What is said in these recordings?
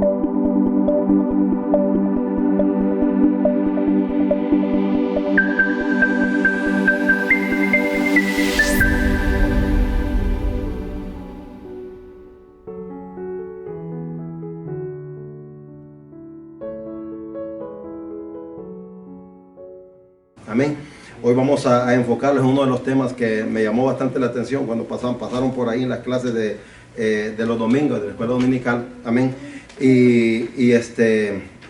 Amén. Hoy vamos a enfocarles en uno de los temas que me llamó bastante la atención cuando pasaron por ahí en las clases de los domingos de la escuela dominical. Amén. Y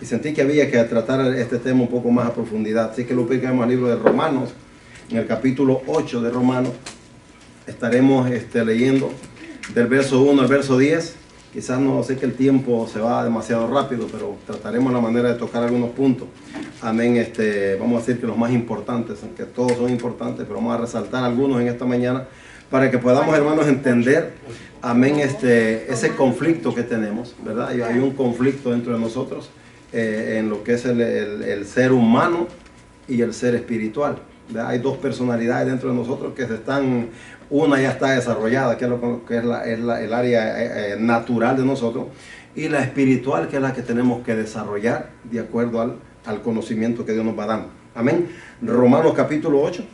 sentí que había que tratar este tema un poco más a profundidad. Así que lo ubicamos al libro de Romanos, en el capítulo 8 de Romanos. Estaremos leyendo del verso 1 al verso 10. Quizás no sé que el tiempo se va demasiado rápido, pero trataremos la manera de tocar algunos puntos. Amén. Vamos a decir que los más importantes, aunque todos son importantes, pero vamos a resaltar algunos en esta mañana para que podamos, hermanos, entender, amén, ese conflicto que tenemos, ¿verdad? Hay un conflicto dentro de nosotros en lo que es el ser humano y el ser espiritual, ¿verdad? Hay dos personalidades dentro de nosotros que una ya está desarrollada, que es el área natural de nosotros, y la espiritual, que es la que tenemos que desarrollar de acuerdo al conocimiento que Dios nos va dando. Amén. Romanos capítulo 8.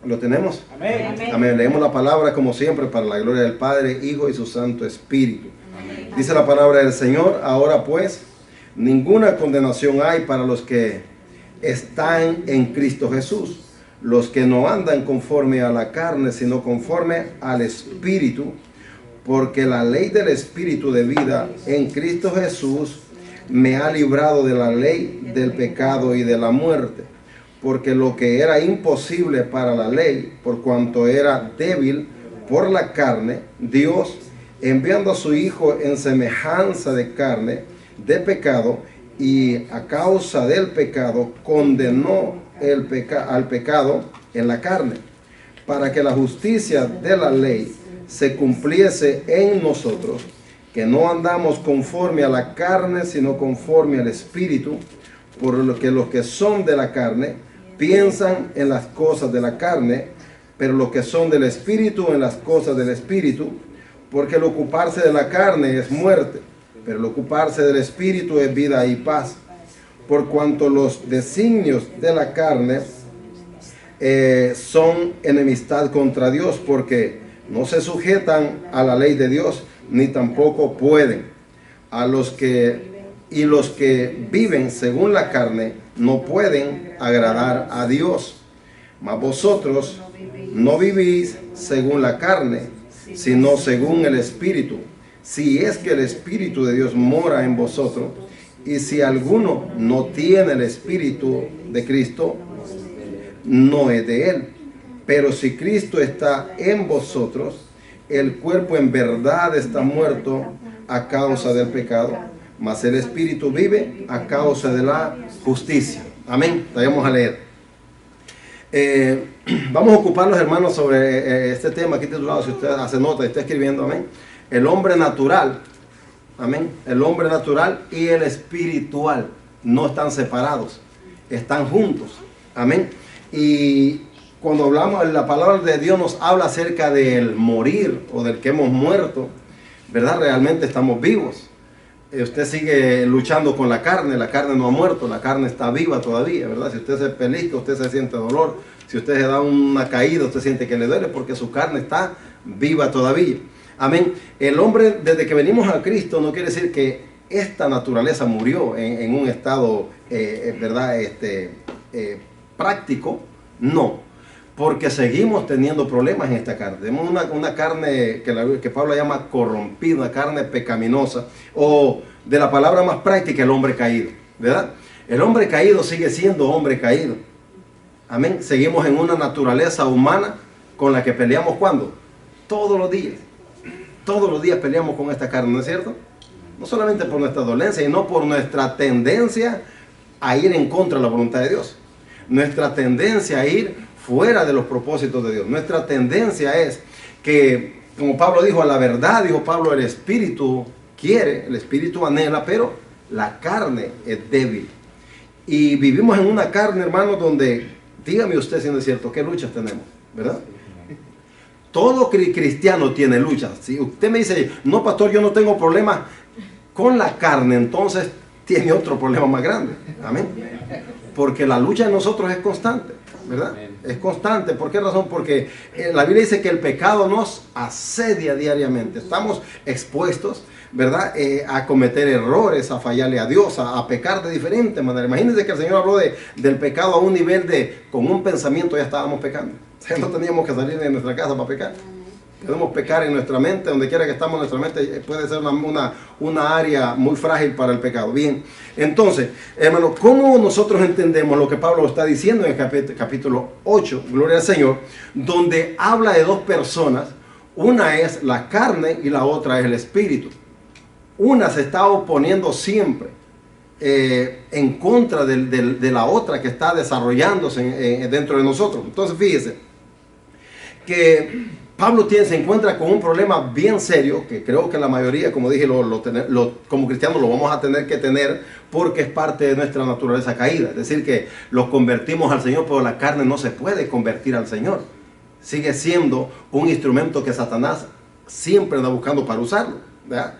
¿Lo tenemos? Amén. Amén. Leemos la palabra como siempre para la gloria del Padre, Hijo y su Santo Espíritu. Amén. Dice la palabra del Señor: ahora pues, ninguna condenación hay para los que están en Cristo Jesús, los que no andan conforme a la carne, sino conforme al Espíritu, porque la ley del Espíritu de vida en Cristo Jesús me ha librado de la ley del pecado y de la muerte. Porque lo que era imposible para la ley, por cuanto era débil por la carne, Dios, enviando a su Hijo en semejanza de carne, de pecado, y a causa del pecado, condenó al pecado en la carne, para que la justicia de la ley se cumpliese en nosotros, que no andamos conforme a la carne, sino conforme al Espíritu, por lo que los que son de la carne piensan en las cosas de la carne, pero los que son del Espíritu en las cosas del Espíritu, porque el ocuparse de la carne es muerte, pero el ocuparse del Espíritu es vida y paz. Por cuanto los designios de la carne son enemistad contra Dios, porque no se sujetan a la ley de Dios, ni tampoco pueden. Los que viven según la carne no pueden agradar a Dios. Mas vosotros no vivís según la carne, sino según el Espíritu, si es que el Espíritu de Dios mora en vosotros. Y si alguno no tiene el Espíritu de Cristo, no es de él. Pero si Cristo está en vosotros, el cuerpo en verdad está muerto a causa del pecado, mas el Espíritu vive a causa de la justicia. Amén. Vamos a leer. Vamos a ocuparnos, hermanos, sobre este tema aquí titulado, si usted hace nota y está escribiendo, amén, el hombre natural. Amén. El hombre natural y el espiritual no están separados, están juntos. Amén. Y cuando hablamos, la palabra de Dios nos habla acerca del morir o del que hemos muerto, ¿verdad? Realmente estamos vivos. Usted sigue luchando con la carne no ha muerto, la carne está viva todavía, ¿verdad? Si usted se pellizca, usted se siente dolor. Si usted se da una caída, usted siente que le duele porque su carne está viva todavía. Amén. El hombre, desde que venimos a Cristo, no quiere decir que esta naturaleza murió en un estado, ¿verdad? Práctico. No, porque seguimos teniendo problemas en esta carne. Tenemos una carne que Pablo llama corrompida, una carne pecaminosa, o de la palabra más práctica, el hombre caído, ¿verdad? El hombre caído sigue siendo hombre caído. Amén. Seguimos en una naturaleza humana con la que peleamos, ¿cuándo? Todos los días. Todos los días peleamos con esta carne, ¿no es cierto? No solamente por nuestra dolencia, sino por nuestra tendencia a ir en contra de la voluntad de Dios. Nuestra tendencia a ir fuera de los propósitos de Dios. Nuestra tendencia es que, como Pablo dijo, a la verdad, dijo Pablo, el espíritu quiere, el espíritu anhela, pero la carne es débil. Y vivimos en una carne, hermano, donde, dígame usted si no es cierto, ¿qué luchas tenemos? ¿Verdad? Todo cristiano tiene luchas. Si usted me dice, no, pastor, yo no tengo problemas, con la carne, entonces tiene otro problema más grande. Amén. Porque la lucha de nosotros es constante, ¿verdad? Es constante. ¿Por qué razón? Porque la Biblia dice que el pecado nos asedia diariamente. Estamos expuestos, ¿verdad? A cometer errores, a fallarle a Dios, a pecar de diferente manera. Imagínense que el Señor habló del pecado a un nivel de, con un pensamiento ya estábamos pecando. O sea, no teníamos que salir de nuestra casa para pecar. Podemos pecar en nuestra mente, donde quiera que estamos, nuestra mente puede ser una área muy frágil para el pecado. Bien, entonces, hermano, ¿cómo nosotros entendemos lo que Pablo está diciendo en el capítulo 8, gloria al Señor, donde habla de dos personas? Una es la carne y la otra es el espíritu. Una se está oponiendo siempre en contra de la otra que está desarrollándose dentro de nosotros. Entonces, fíjese que Pablo se encuentra con un problema bien serio, que creo que la mayoría, como dije, como cristianos lo vamos a tener que tener, porque es parte de nuestra naturaleza caída. Es decir, que los convertimos al Señor, pero la carne no se puede convertir al Señor. Sigue siendo un instrumento que Satanás siempre anda buscando para usarlo, ¿verdad?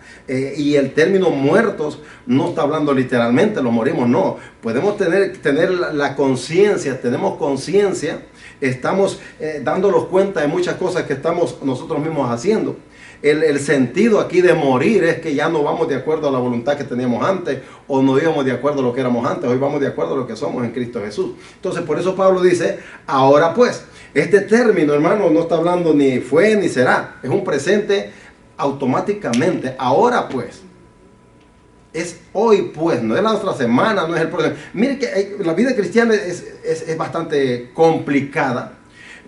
Y el término muertos no está hablando literalmente, los morimos, no. Podemos tener la conciencia, tenemos conciencia. Estamos dándonos cuenta de muchas cosas que estamos nosotros mismos haciendo. El sentido aquí de morir es que ya no vamos de acuerdo a la voluntad que teníamos antes, o no íbamos de acuerdo a lo que éramos antes, hoy vamos de acuerdo a lo que somos en Cristo Jesús. Entonces, por eso Pablo dice, ahora pues, este término, hermano, no está hablando ni fue ni será, es un presente automáticamente. Ahora pues, es hoy pues, no es la otra semana, no es el próximo. Mire que la vida cristiana es bastante complicada,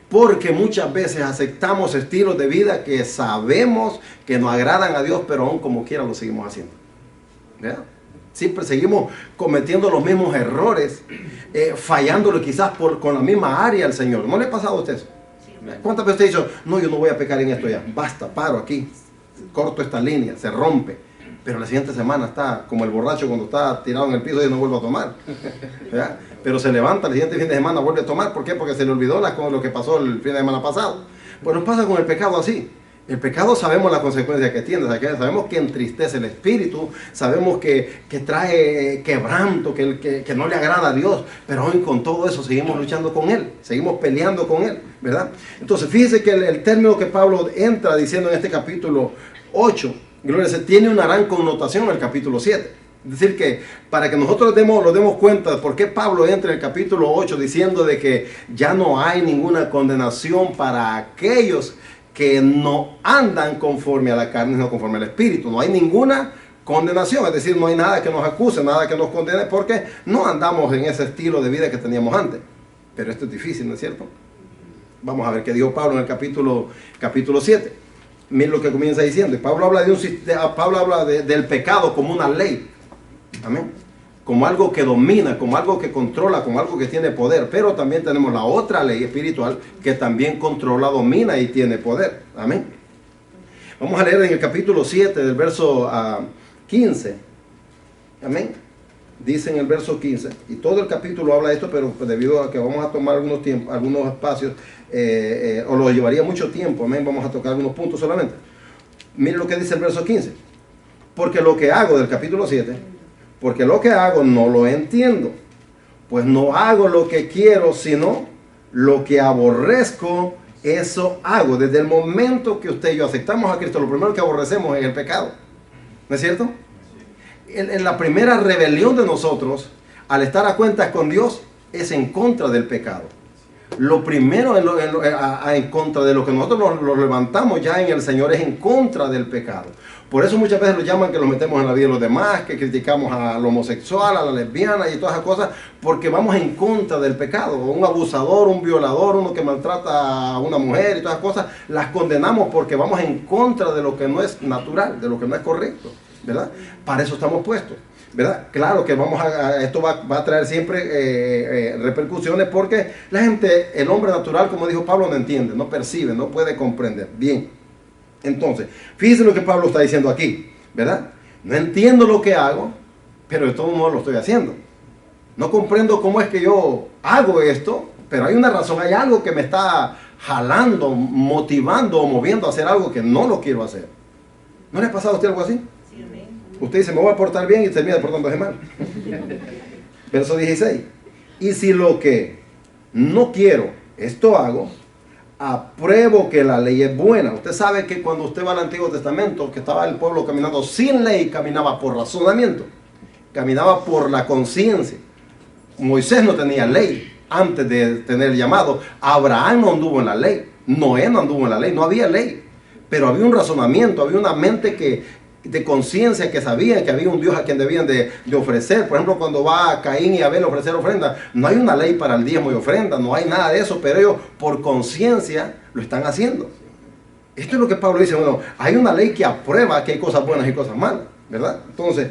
porque muchas veces aceptamos estilos de vida que sabemos que nos agradan a Dios, pero aún como quiera lo seguimos haciendo, ¿verdad? Siempre seguimos cometiendo los mismos errores, fallándolo quizás con la misma área al Señor. ¿No le ha pasado a usted eso? ¿Cuántas veces usted ha dicho, no, yo no voy a pecar en esto ya, basta, paro aquí, corto esta línea, se rompe? Pero la siguiente semana está como el borracho cuando está tirado en el piso y no vuelve a tomar, ¿verdad? Pero se levanta el siguiente fin de semana, vuelve a tomar. ¿Por qué? Porque se le olvidó lo que pasó el fin de semana pasado. Pues nos pasa con el pecado así. El pecado sabemos las consecuencias que tiene, sabemos que entristece el espíritu, sabemos que trae quebranto, que no le agrada a Dios, pero hoy con todo eso seguimos luchando con Él, seguimos peleando con Él, ¿verdad? Entonces fíjese que el término que Pablo entra diciendo en este capítulo 8, gloria, se tiene una gran connotación en el capítulo 7. Es decir, que para que nosotros nos demos cuenta de por qué Pablo entra en el capítulo 8 diciendo de que ya no hay ninguna condenación para aquellos que no andan conforme a la carne, sino conforme al espíritu. No hay ninguna condenación, es decir, no hay nada que nos acuse, nada que nos condene, porque no andamos en ese estilo de vida que teníamos antes. Pero esto es difícil, ¿no es cierto? Vamos a ver qué dijo Pablo en el capítulo 7. Miren lo que comienza diciendo. Y Pablo habla del pecado como una ley. Amén. Como algo que domina, como algo que controla, como algo que tiene poder. Pero también tenemos la otra ley espiritual que también controla, domina y tiene poder. Amén. Vamos a leer en el capítulo 7 del verso 15. Amén. Dice en el verso 15, y todo el capítulo habla de esto, pero debido a que vamos a tomar algunos espacios, o lo llevaría mucho tiempo, amén, vamos a tocar algunos puntos solamente. Miren lo que dice el verso 15. Porque lo que hago, del capítulo 7, porque lo que hago no lo entiendo, pues no hago lo que quiero, sino lo que aborrezco, eso hago. Desde el momento que usted y yo aceptamos a Cristo, lo primero que aborrecemos es el pecado. ¿No es cierto? En la primera rebelión de nosotros, al estar a cuentas con Dios, es en contra del pecado. Lo primero en contra de lo que nosotros lo levantamos ya en el Señor es en contra del pecado. Por eso muchas veces lo llaman que lo metemos en la vida de los demás, que criticamos al homosexual, a la lesbiana y todas esas cosas, porque vamos en contra del pecado. Un abusador, un violador, uno que maltrata a una mujer y todas esas cosas, las condenamos porque vamos en contra de lo que no es natural, de lo que no es correcto, ¿verdad? Para eso estamos puestos, ¿verdad? Claro que esto va a traer siempre repercusiones, porque la gente, el hombre natural, como dijo Pablo, no entiende, no percibe, no puede comprender. Bien, entonces, fíjense lo que Pablo está diciendo aquí, ¿verdad? No entiendo lo que hago, pero de todo modo lo estoy haciendo. No comprendo cómo es que yo hago esto, pero hay una razón, hay algo que me está jalando, motivando o moviendo a hacer algo que no lo quiero hacer. ¿No le ha pasado a usted algo así? Usted dice, me voy a portar bien y termina portándose mal. Verso 16. Y si lo que no quiero, esto hago, apruebo que la ley es buena. Usted sabe que cuando usted va al Antiguo Testamento, que estaba el pueblo caminando sin ley, caminaba por razonamiento, caminaba por la conciencia. Moisés no tenía ley antes de tener el llamado. Abraham no anduvo en la ley. Noé no anduvo en la ley. No había ley. Pero había un razonamiento, había una mente de conciencia que sabían que había un Dios a quien debían de ofrecer. Por ejemplo, cuando va a Caín y Abel a ofrecer ofrenda, no hay una ley para el diezmo y ofrenda, no hay nada de eso, pero ellos por conciencia lo están haciendo. Esto es lo que Pablo dice, bueno, hay una ley que aprueba que hay cosas buenas y cosas malas, ¿verdad? Entonces,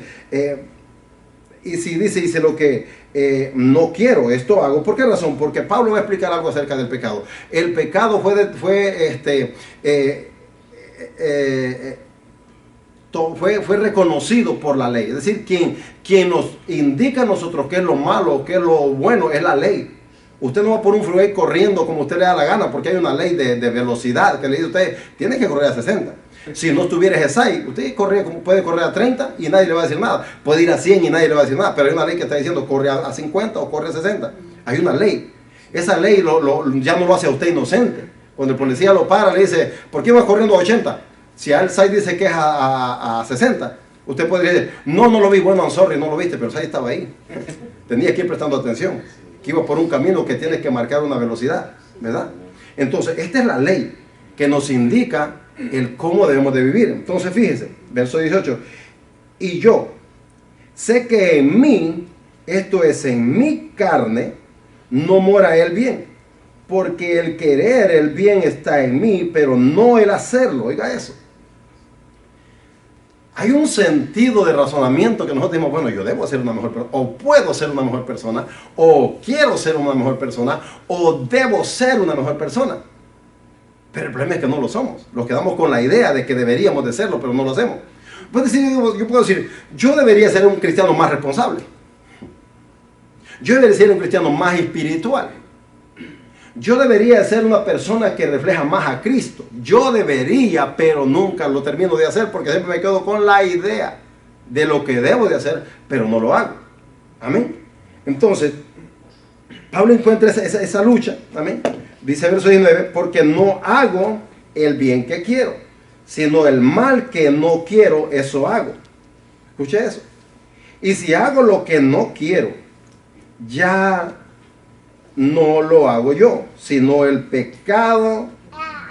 y si dice lo que no quiero, esto hago. ¿Por qué razón? Porque Pablo va a explicar algo acerca del pecado. El pecado fue reconocido por la ley. Es decir, quien nos indica a nosotros qué es lo malo, qué es lo bueno, es la ley. Usted no va por un freeway corriendo como usted le da la gana, porque hay una ley de velocidad que le dice a usted, tiene que correr a 60. Si no estuviera ESAI, usted puede correr a 30 y nadie le va a decir nada. Puede ir a 100 y nadie le va a decir nada, pero hay una ley que está diciendo corre a 50 o corre a 60. Hay una ley. Esa ley ya no lo hace a usted inocente. Cuando el policía lo para, le dice, ¿por qué va corriendo a 80? Si el SAI dice que es a 60, usted podría decir, no lo vi, bueno, I'm sorry, no lo viste, pero el SAI estaba ahí. Tenía que ir prestando atención, que iba por un camino que tiene que marcar una velocidad, ¿verdad? Entonces, esta es la ley que nos indica el cómo debemos de vivir. Entonces, fíjese, verso 18, y yo sé que en mí, esto es en mi carne, no mora el bien, porque el querer el bien está en mí, pero no el hacerlo. Oiga eso. Hay un sentido de razonamiento que nosotros decimos, bueno, yo debo ser una mejor persona, o puedo ser una mejor persona, o quiero ser una mejor persona, o debo ser una mejor persona. Pero el problema es que no lo somos. Nos quedamos con la idea de que deberíamos de serlo, pero no lo hacemos. Yo puedo decir, yo debería ser un cristiano más responsable. Yo debería ser un cristiano más espiritual. Yo debería ser una persona que refleja más a Cristo. Yo debería, pero nunca lo termino de hacer porque siempre me quedo con la idea de lo que debo de hacer, pero no lo hago. Amén. Entonces, Pablo encuentra esa lucha. Amén. Dice verso 19, porque no hago el bien que quiero, sino el mal que no quiero, eso hago. Escuche eso. Y si hago lo que no quiero, ya no lo hago yo, sino el pecado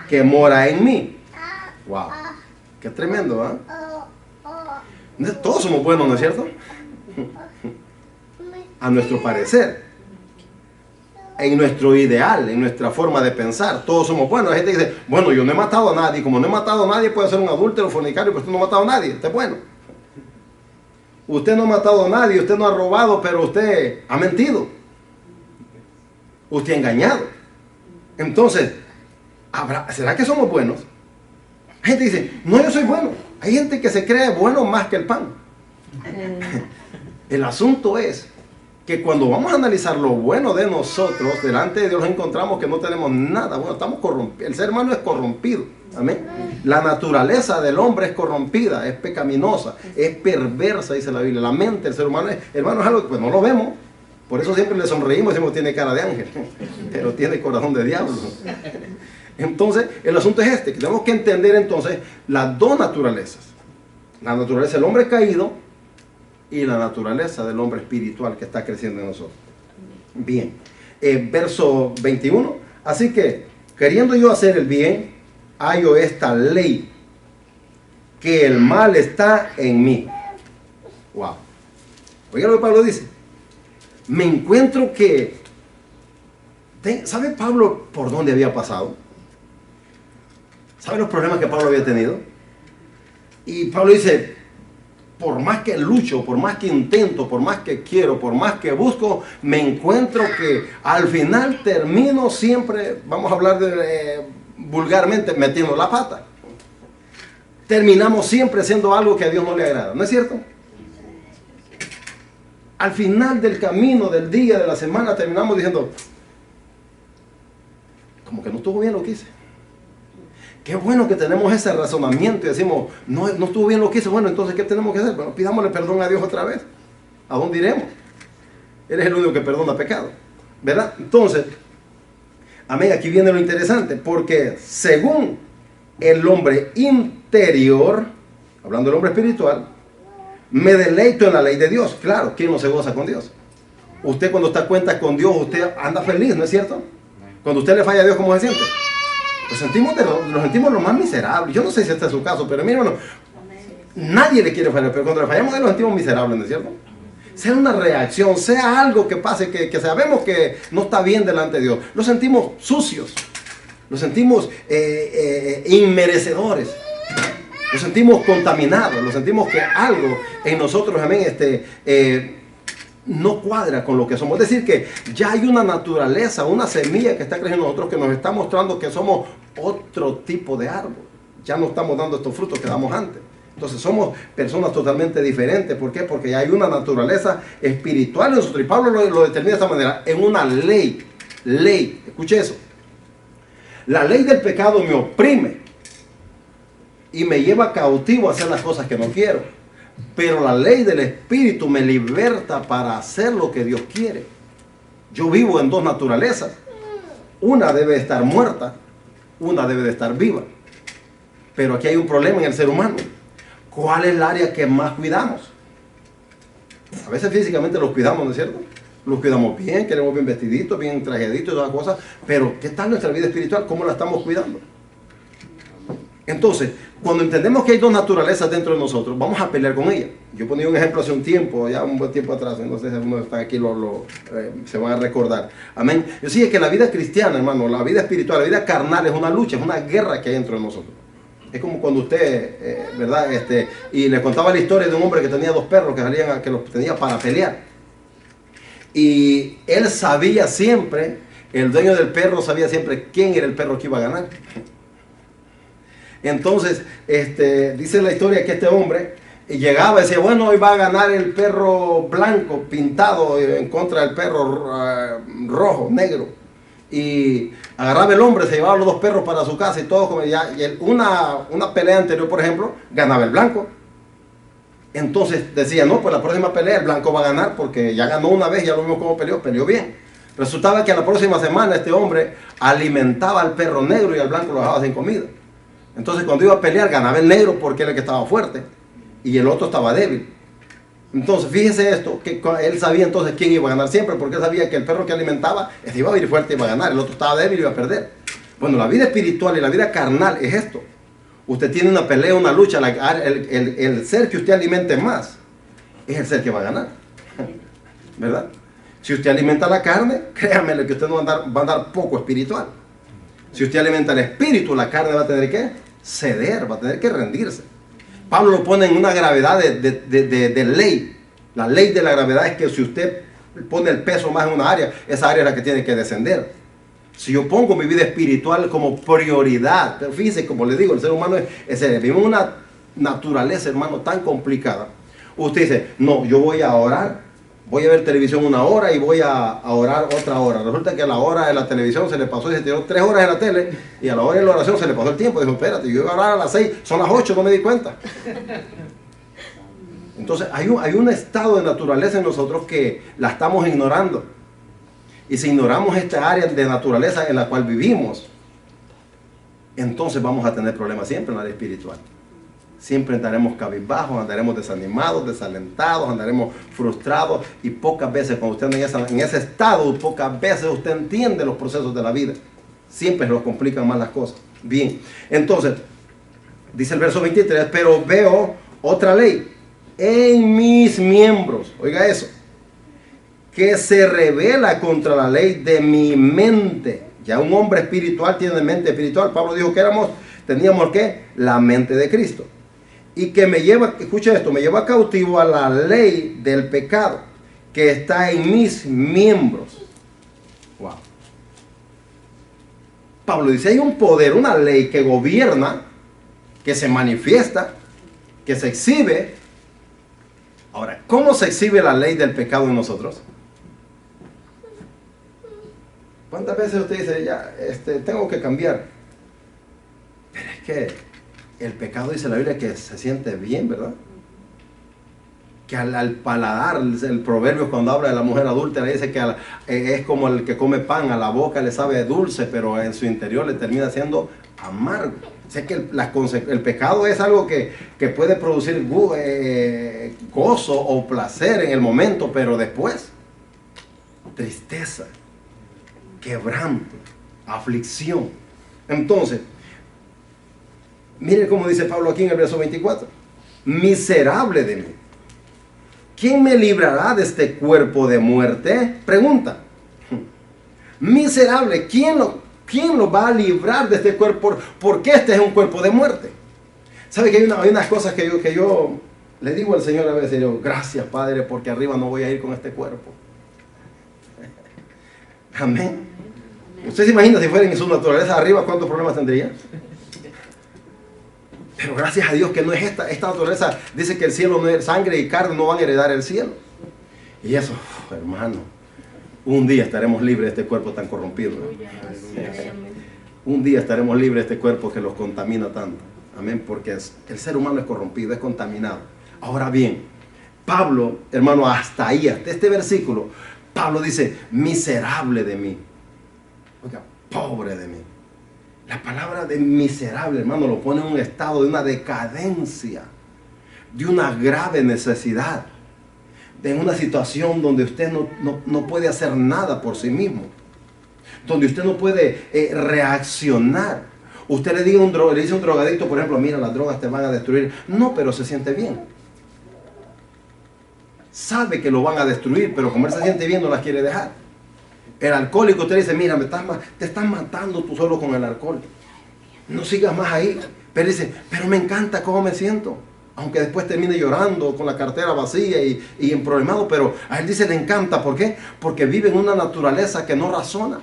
que mora en mí. Wow, qué tremendo, ¿eh? Todos somos buenos, ¿no es cierto? A nuestro parecer, en nuestro ideal, en nuestra forma de pensar, todos somos buenos. Hay gente que dice, bueno, yo no he matado a nadie, como no he matado a nadie, puede ser un adúltero, fornicario, pero usted no ha matado a nadie, usted es bueno. Usted no ha matado a nadie, usted no ha robado, pero usted ha mentido. Usted ha engañado. Entonces, ¿será que somos buenos? Hay gente que dice, no, yo soy bueno. Hay gente que se cree bueno más que el pan. El asunto es que cuando vamos a analizar lo bueno de nosotros, delante de Dios encontramos que no tenemos nada bueno, estamos corrompidos. El ser humano es corrompido. Amén. La naturaleza del hombre es corrompida, es pecaminosa, es perversa, dice la Biblia. La mente del ser humano hermano, es algo que pues no lo vemos. Por eso siempre le sonreímos y decimos tiene cara de ángel, pero tiene corazón de diablo. Entonces, el asunto es que tenemos que entender entonces las dos naturalezas. La naturaleza del hombre caído y la naturaleza del hombre espiritual que está creciendo en nosotros. Bien, verso 21. Así que, queriendo yo hacer el bien, hallo esta ley, que el mal está en mí. Wow. Oiga lo que Pablo dice. Me encuentro que, ¿sabe Pablo por dónde había pasado? ¿Sabe los problemas que Pablo había tenido? Y Pablo dice, por más que lucho, por más que intento, por más que quiero, por más que busco, me encuentro que al final termino siempre, vamos a hablar vulgarmente, metiendo la pata. Terminamos siempre haciendo algo que a Dios no le agrada, ¿no es cierto? Al final del camino, del día, de la semana, terminamos diciendo, como que no estuvo bien lo que hice. Qué bueno que tenemos ese razonamiento y decimos, no estuvo bien lo que hice. Bueno, entonces, ¿qué tenemos que hacer? Bueno, pidámosle perdón a Dios otra vez. ¿A dónde iremos? Él es el único que perdona pecado, ¿verdad? Entonces, amén, aquí viene lo interesante, porque según el hombre interior, hablando del hombre espiritual, me deleito en la ley de Dios. Claro, ¿quién no se goza con Dios? Usted cuando está a cuenta con Dios, usted anda feliz, ¿no es cierto? Cuando usted le falla a Dios, ¿cómo se siente? Lo sentimos lo más miserable. Yo no sé si este es su caso, pero mire, bueno, nadie le quiere fallar, pero cuando le fallamos a Él, nos sentimos miserables, ¿no es cierto? Sea una reacción, sea algo que pase, que sabemos que no está bien delante de Dios. Lo sentimos sucios, lo sentimos inmerecedores, lo sentimos contaminados, lo sentimos que algo en nosotros, amén, no cuadra con lo que somos. Es decir, que ya hay una naturaleza, una semilla que está creciendo en nosotros que nos está mostrando que somos otro tipo de árbol. Ya no estamos dando estos frutos que damos antes. Entonces somos personas totalmente diferentes. ¿Por qué? Porque hay una naturaleza espiritual en nosotros. Y Pablo lo determina de esta manera, en una ley. Ley, escuche eso. La ley del pecado me oprime y me lleva cautivo a hacer las cosas que no quiero. Pero la ley del Espíritu me liberta para hacer lo que Dios quiere. Yo vivo en dos naturalezas. Una debe estar muerta, una debe de estar viva. Pero aquí hay un problema en el ser humano. ¿Cuál es el área que más cuidamos? A veces físicamente los cuidamos, ¿no es cierto? Los cuidamos bien, queremos bien vestiditos, bien trajeditos y todas las cosas. Pero ¿qué tal nuestra vida espiritual? ¿Cómo la estamos cuidando? Entonces, cuando entendemos que hay dos naturalezas dentro de nosotros, vamos a pelear con ellas. Yo ponía un ejemplo hace un tiempo, ya un buen tiempo atrás, no sé si algunos están aquí, se van a recordar. Amén. Yo decía que la vida cristiana, hermano, la vida espiritual, la vida carnal es una lucha, es una guerra que hay dentro de nosotros. Es como cuando usted, ¿verdad? Y le contaba la historia de un hombre que tenía dos perros que los tenía para pelear. Y él sabía siempre, el dueño del perro sabía siempre quién era el perro que iba a ganar. Entonces, dice la historia que este hombre llegaba y decía, bueno, hoy va a ganar el perro blanco, pintado en contra del perro rojo, negro. Y agarraba el hombre, se llevaba los dos perros para su casa y todo, como ya, y una pelea anterior, por ejemplo, ganaba el blanco. Entonces decía, no, pues la próxima pelea el blanco va a ganar porque ya ganó una vez, ya lo vimos cómo peleó bien. Resultaba que a la próxima semana este hombre alimentaba al perro negro y al blanco lo dejaba sin comida. Entonces cuando iba a pelear ganaba el negro porque era el que estaba fuerte y el otro estaba débil. Entonces fíjese esto, que él sabía entonces quién iba a ganar siempre, porque él sabía que el perro que alimentaba iba a ir fuerte y iba a ganar, el otro estaba débil y iba a perder. Bueno, la vida espiritual y la vida carnal es esto. Usted tiene una pelea, una lucha, el ser que usted alimente más es el ser que va a ganar. ¿Verdad? Si usted alimenta la carne, créanmele que usted no va a andar poco espiritual. Si usted alimenta el espíritu, la carne va a tener que ceder, va a tener que rendirse. Pablo lo pone en una gravedad de ley. La ley de la gravedad es que si usted pone el peso más en una área, esa área es la que tiene que descender. Si yo pongo mi vida espiritual como prioridad, pero fíjese, como le digo, el ser humano vive en una naturaleza, hermano, tan complicada. Usted dice, no, yo voy a orar, voy a ver televisión una hora y voy a orar otra hora. Resulta que a la hora de la televisión se le pasó y se tiró 3 horas en la tele y a la hora de la oración se le pasó el tiempo. Dijo, espérate, yo iba a orar a las 6, son las 8, no me di cuenta. Entonces hay un estado de naturaleza en nosotros que la estamos ignorando. Y si ignoramos esta área de naturaleza en la cual vivimos, entonces vamos a tener problemas siempre en la área espiritual. Siempre andaremos cabizbajos, andaremos desanimados, desalentados, andaremos frustrados y pocas veces cuando usted anda en ese estado, pocas veces usted entiende los procesos de la vida. Siempre nos complican más las cosas. Bien, entonces, dice el verso 23, pero veo otra ley en mis miembros, oiga eso, que se revela contra la ley de mi mente. Ya un hombre espiritual tiene mente espiritual. Pablo dijo que teníamos ¿qué? La mente de Cristo. Y que me lleva, escucha esto, me lleva cautivo a la ley del pecado que está en mis miembros. Wow. Pablo dice, hay un poder, una ley que gobierna, que se manifiesta, que se exhibe. Ahora, ¿cómo se exhibe la ley del pecado en nosotros? ¿Cuántas veces usted dice, ya, tengo que cambiar? Pero es que el pecado, dice la Biblia, que se siente bien, ¿verdad? Que al paladar, el proverbio cuando habla de la mujer adúltera dice que es como el que come pan, a la boca le sabe dulce, pero en su interior le termina siendo amargo. Sé que el pecado es algo que puede producir gozo o placer en el momento, pero después tristeza, quebranto, aflicción. Entonces, miren cómo dice Pablo aquí en el verso 24: miserable de mí, ¿quién me librará de este cuerpo de muerte? Pregunta. Miserable, ¿quién lo va a librar de este cuerpo? Porque este es un cuerpo de muerte. ¿Sabe que hay unas cosas que yo le digo al Señor a veces? Yo, gracias, Padre, porque arriba no voy a ir con este cuerpo. Amén. ¿Usted se imagina si fuera en su naturaleza arriba cuántos problemas tendría? Pero gracias a Dios que no es esta naturaleza. Dice que el cielo no es sangre y carne, no van a heredar el cielo. Y eso, hermano, un día estaremos libres de este cuerpo tan corrompido. Un día estaremos libres de este cuerpo que los contamina tanto. Amén, porque el ser humano es corrompido, es contaminado. Ahora bien, Pablo, hermano, hasta ahí, hasta este versículo, Pablo dice, miserable de mí. Oiga, pobre de mí. La palabra de miserable, hermano, lo pone en un estado de una decadencia, de una grave necesidad, de una situación donde usted no puede hacer nada por sí mismo, donde usted no puede reaccionar. Usted le dice a un drogadicto, por ejemplo, mira, las drogas te van a destruir. No, pero se siente bien. Sabe que lo van a destruir, pero como él se siente bien, no las quiere dejar. El alcohólico, usted dice, mira, te estás matando tú solo con el alcohol. No sigas más ahí. Pero dice, pero me encanta cómo me siento. Aunque después termine llorando con la cartera vacía y emproblemado, pero a él dice, le encanta. ¿Por qué? Porque vive en una naturaleza que no razona.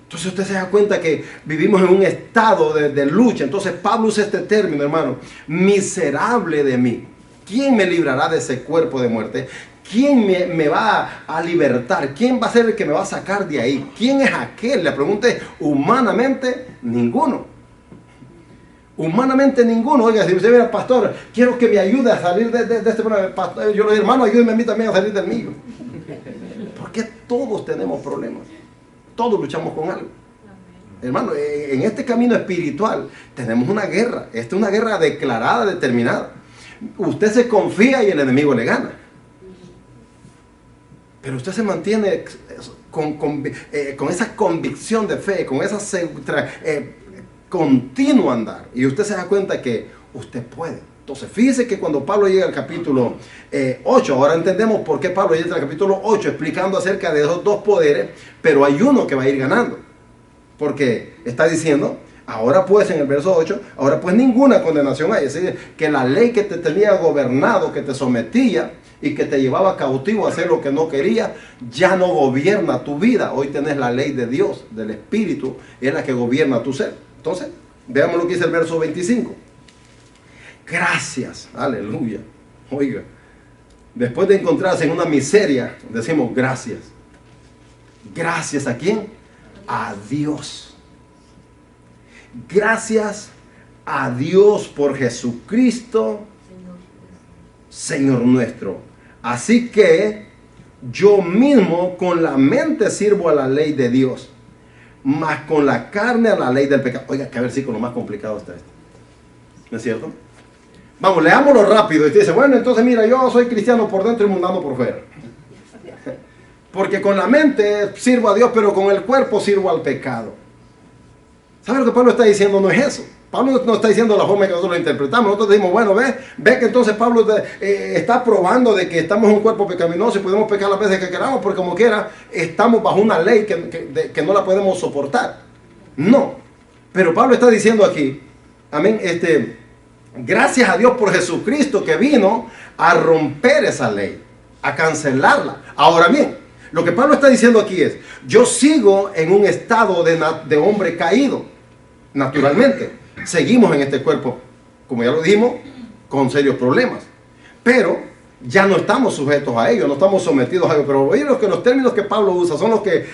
Entonces usted se da cuenta que vivimos en un estado de lucha. Entonces Pablo usa este término, hermano, miserable de mí. ¿Quién me librará de ese cuerpo de muerte? ¿Quién me va a libertar? ¿Quién va a ser el que me va a sacar de ahí? ¿Quién es aquel? Le pregunté, humanamente, ninguno. Humanamente ninguno. Oiga, si usted mira, pastor, quiero que me ayude a salir de este problema. Pastor, yo le digo, hermano, ayúdeme a mí también a salir del mío. Porque todos tenemos problemas. Todos luchamos con algo. Hermano, en este camino espiritual tenemos una guerra. Esta es una guerra declarada, determinada. Usted se confía y el enemigo le gana. Pero usted se mantiene con esa convicción de fe, con esa continuo andar. Y usted se da cuenta que usted puede. Entonces, fíjese que cuando Pablo llega al capítulo 8, ahora entendemos por qué Pablo llega al capítulo 8, explicando acerca de esos dos poderes, pero hay uno que va a ir ganando. Porque está diciendo, ahora pues, en el verso 8, ahora pues ninguna condenación hay. Es decir, que la ley que te tenía gobernado, que te sometía y que te llevaba cautivo a hacer lo que no quería, ya no gobierna tu vida. Hoy tenés la ley de Dios, del Espíritu, es la que gobierna tu ser. Entonces, veamos lo que dice el verso 25. Gracias, aleluya. Oiga, después de encontrarse en una miseria, decimos gracias. ¿Gracias a quién? A Dios. Gracias a Dios por Jesucristo, Señor nuestro. Así que yo mismo con la mente sirvo a la ley de Dios, mas con la carne a la ley del pecado. Oiga, qué versículo más complicado está este. ¿No es cierto? Vamos, leámoslo rápido. Y usted dice, bueno, entonces mira, yo soy cristiano por dentro y mundano por fuera. Porque con la mente sirvo a Dios, pero con el cuerpo sirvo al pecado. ¿Sabe lo que Pablo está diciendo? No es eso. Pablo no está diciendo la forma que nosotros lo interpretamos. Nosotros decimos, bueno, ve que entonces Pablo está probando de que estamos en un cuerpo pecaminoso y podemos pecar las veces que queramos, porque como quiera, estamos bajo una ley que no la podemos soportar. No. Pero Pablo está diciendo aquí, amén, gracias a Dios por Jesucristo que vino a romper esa ley, a cancelarla. Ahora bien, lo que Pablo está diciendo aquí es, yo sigo en un estado de hombre caído, naturalmente. Seguimos en este cuerpo, como ya lo dijimos, con serios problemas. Pero ya no estamos sujetos a ello, no estamos sometidos a ello. Pero oye, los términos que Pablo usa son los que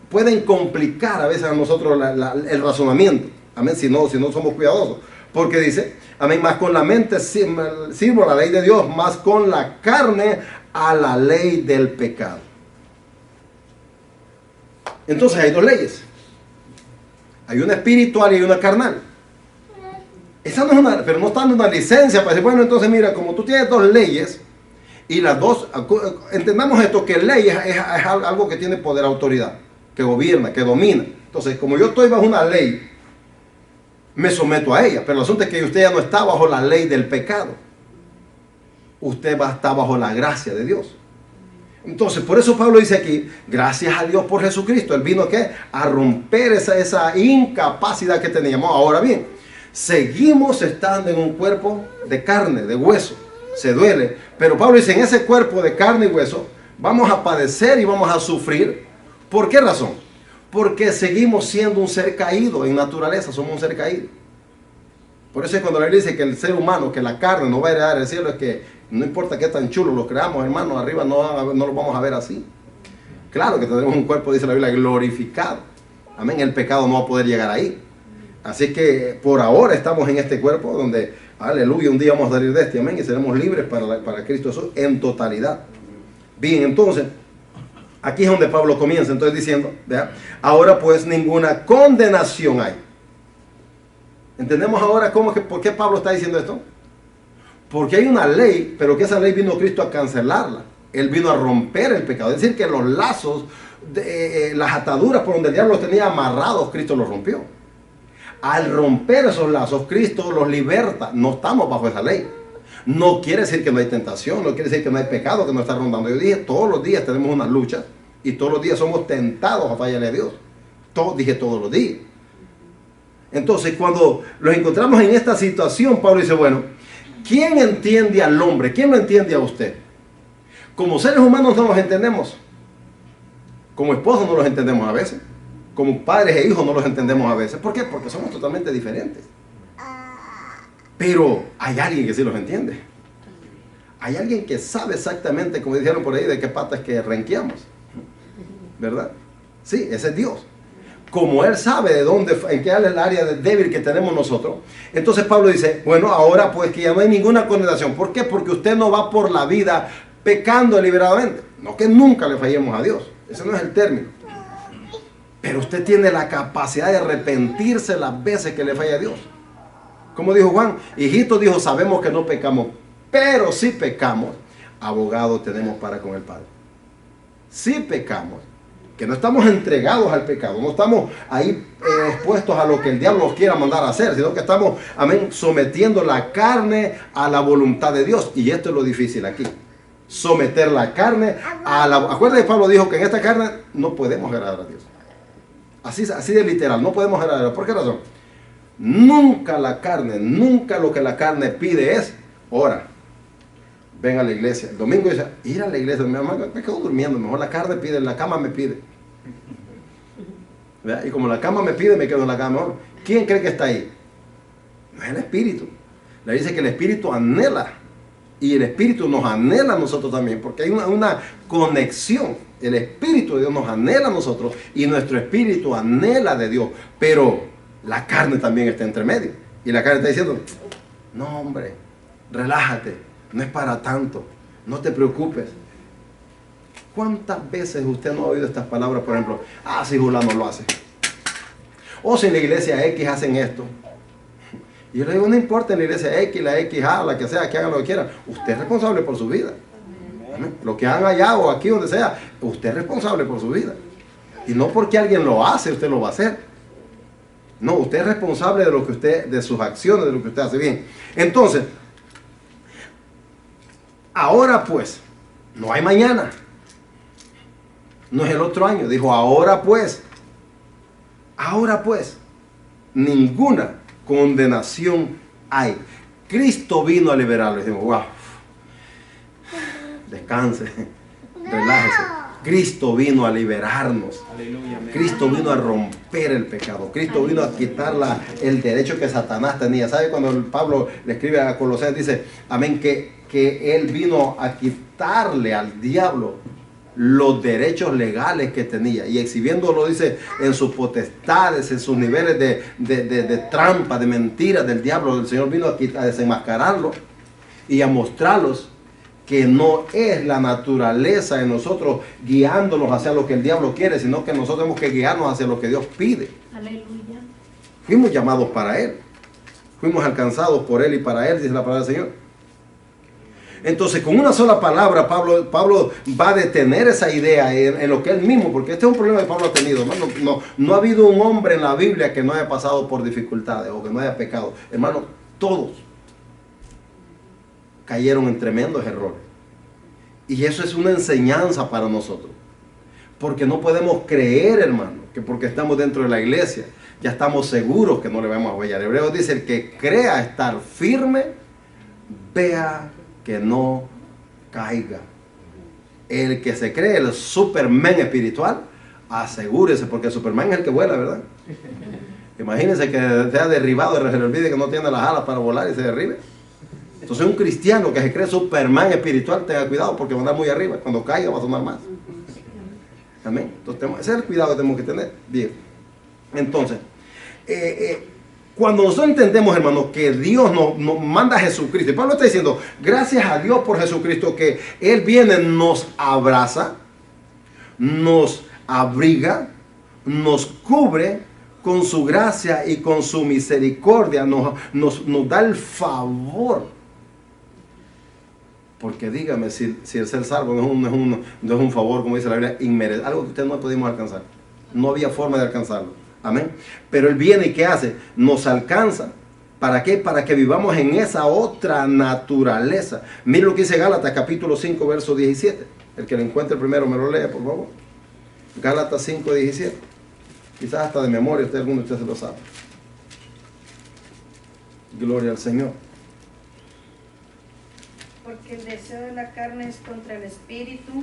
pueden complicar a veces a nosotros el razonamiento. Amén, si no somos cuidadosos. Porque dice, amén, más con la mente sirvo a la ley de Dios, más con la carne a la ley del pecado. Entonces hay dos leyes. Hay una espiritual y una carnal. Esa no es una, pero no está dando una licencia para decir, bueno, entonces mira, como tú tienes dos leyes, y las dos, entendamos esto, que ley es algo que tiene poder, autoridad, que gobierna, que domina. Entonces, como yo estoy bajo una ley, me someto a ella, pero el asunto es que usted ya no está bajo la ley del pecado. Usted va a estar bajo la gracia de Dios. Entonces, por eso Pablo dice aquí, gracias a Dios por Jesucristo. Él vino ¿qué? A romper esa incapacidad que teníamos. Ahora bien, seguimos estando en un cuerpo de carne, de hueso. Se duele. Pero Pablo dice, en ese cuerpo de carne y hueso, vamos a padecer y vamos a sufrir. ¿Por qué razón? Porque seguimos siendo un ser caído en naturaleza, somos un ser caído. Por eso es cuando la Biblia dice que el ser humano, que la carne no va a heredar el cielo, es que no importa qué tan chulo lo creamos, hermanos, arriba no lo vamos a ver así. Claro que tenemos un cuerpo, dice la Biblia, glorificado. Amén, el pecado no va a poder llegar ahí. Así que por ahora estamos en este cuerpo donde, aleluya, un día vamos a salir de este, amén, y seremos libres para Cristo Jesús en totalidad. Bien, entonces, aquí es donde Pablo comienza, entonces diciendo, ¿vea? Ahora pues ninguna condenación hay. ¿Entendemos ahora por qué Pablo está diciendo esto? Porque hay una ley, pero que esa ley vino Cristo a cancelarla. Él vino a romper el pecado. Es decir, que los lazos, las ataduras por donde el diablo los tenía amarrados, Cristo los rompió. Al romper esos lazos, Cristo los liberta. No estamos bajo esa ley. No quiere decir que no hay tentación, no quiere decir que no hay pecado que nos está rondando. Yo dije, todos los días tenemos una lucha y todos los días somos tentados a fallarle a Dios. Dije todos los días. Entonces, cuando los encontramos en esta situación, Pablo dice, bueno, ¿quién entiende al hombre? ¿Quién lo entiende a usted? Como seres humanos no los entendemos. Como esposos no los entendemos a veces. Como padres e hijos no los entendemos a veces. ¿Por qué? Porque somos totalmente diferentes. Pero hay alguien que sí los entiende. Hay alguien que sabe exactamente, como dijeron por ahí, de qué patas que renqueamos. ¿Verdad? Sí, ese es Dios. Como Él sabe de dónde, en qué es el área débil que tenemos nosotros. Entonces Pablo dice, bueno, ahora pues que ya no hay ninguna condenación. ¿Por qué? Porque usted no va por la vida pecando deliberadamente. No que nunca le fallemos a Dios. Ese no es el término. Pero usted tiene la capacidad de arrepentirse las veces que le falla a Dios. Como dijo Juan, hijito, dijo, sabemos que no pecamos, pero si pecamos, abogado tenemos para con el Padre. Si pecamos, que no estamos entregados al pecado, no estamos ahí expuestos a lo que el diablo nos quiera mandar a hacer, sino que estamos, amén, sometiendo la carne a la voluntad de Dios. Y esto es lo difícil aquí. Someter la carne a la... Acuérdate que Pablo dijo que en esta carne no podemos agradar a Dios. Así de literal, no podemos agradar a Dios. ¿Por qué razón? Nunca la carne, nunca lo que la carne pide es, ora, ven a la iglesia. El domingo dice, ir a la iglesia, mi mamá me quedo durmiendo, mejor la carne pide, la cama me pide. ¿Verdad? Y como la cama me pide, me quedo en la cama mejor. ¿Quién cree que está ahí? No es el espíritu. Le dice que el espíritu anhela. Y el espíritu nos anhela a nosotros también, porque hay una conexión. El espíritu de Dios nos anhela a nosotros y nuestro espíritu anhela de Dios. Pero la carne también está entre medio. Y la carne está diciendo, no hombre, relájate, no es para tanto, no te preocupes. ¿Cuántas veces usted no ha oído estas palabras, por ejemplo? Si fulano lo hace. O si en la iglesia X hacen esto. Y yo le digo, no importa en la iglesia X, la XA, la que sea, que hagan lo que quieran. Usted es responsable por su vida. Lo que hagan allá o aquí, donde sea, usted es responsable por su vida. Y no porque alguien lo hace, usted lo va a hacer. No, usted es responsable de lo que usted, de sus acciones, de lo que usted hace bien. Entonces, ahora pues, no hay mañana. No es el otro año. Dijo, ahora pues, ninguna condenación hay. Cristo vino a liberarlo. Y digo, wow, descanse, relájese. Cristo vino a liberarnos. Aleluya, Cristo vino a romper el pecado. Cristo vino a quitar el derecho que Satanás tenía. ¿Sabe cuando Pablo le escribe a Colosenses? Dice, amén, que él vino a quitarle al diablo los derechos legales que tenía y exhibiéndolo, dice, en sus potestades, en sus niveles de trampa, de mentira del diablo. El Señor vino aquí a desenmascararlo y a mostrarlos que no es la naturaleza de nosotros guiándonos hacia lo que el diablo quiere, sino que nosotros tenemos que guiarnos hacia lo que Dios pide. Aleluya. Fuimos llamados para Él, fuimos alcanzados por Él y para Él, dice la palabra del Señor. Entonces, con una sola palabra, Pablo va a detener esa idea en lo que él mismo, porque este es un problema que Pablo ha tenido, hermano. No ha habido un hombre en la Biblia que no haya pasado por dificultades o que no haya pecado. Hermano, todos cayeron en tremendos errores. Y eso es una enseñanza para nosotros. Porque no podemos creer, hermano, que porque estamos dentro de la iglesia, ya estamos seguros que no le vamos a fallar. Hebreos dice, el que crea estar firme, vea que no caiga. El que se cree el Superman espiritual, asegúrese, porque el Superman es el que vuela, ¿verdad? Imagínense que sea derribado y se le olvide que no tiene las alas para volar y se derribe. Entonces un cristiano que se cree Superman espiritual, tenga cuidado porque va a andar muy arriba. Cuando caiga va a sonar más. Amén. Entonces ese es el cuidado que tenemos que tener. Bien. Entonces, cuando nosotros entendemos, hermanos, que Dios nos manda a Jesucristo, y Pablo está diciendo, gracias a Dios por Jesucristo, que Él viene, nos abraza, nos abriga, nos cubre con su gracia y con su misericordia, nos da el favor. Porque dígame, si el ser salvo no es un favor, como dice la Biblia, inmerecido, algo que ustedes no pudimos alcanzar. No había forma de alcanzarlo. Amén. Pero Él viene y ¿qué hace? Nos alcanza. ¿Para qué? Para que vivamos en esa otra naturaleza. Mire lo que dice Gálatas capítulo 5, verso 17. El que lo encuentre primero me lo lee, por favor. Gálatas 5, 17. Quizás hasta de memoria, alguno de ustedes se lo sabe. Gloria al Señor. Porque el deseo de la carne es contra el espíritu,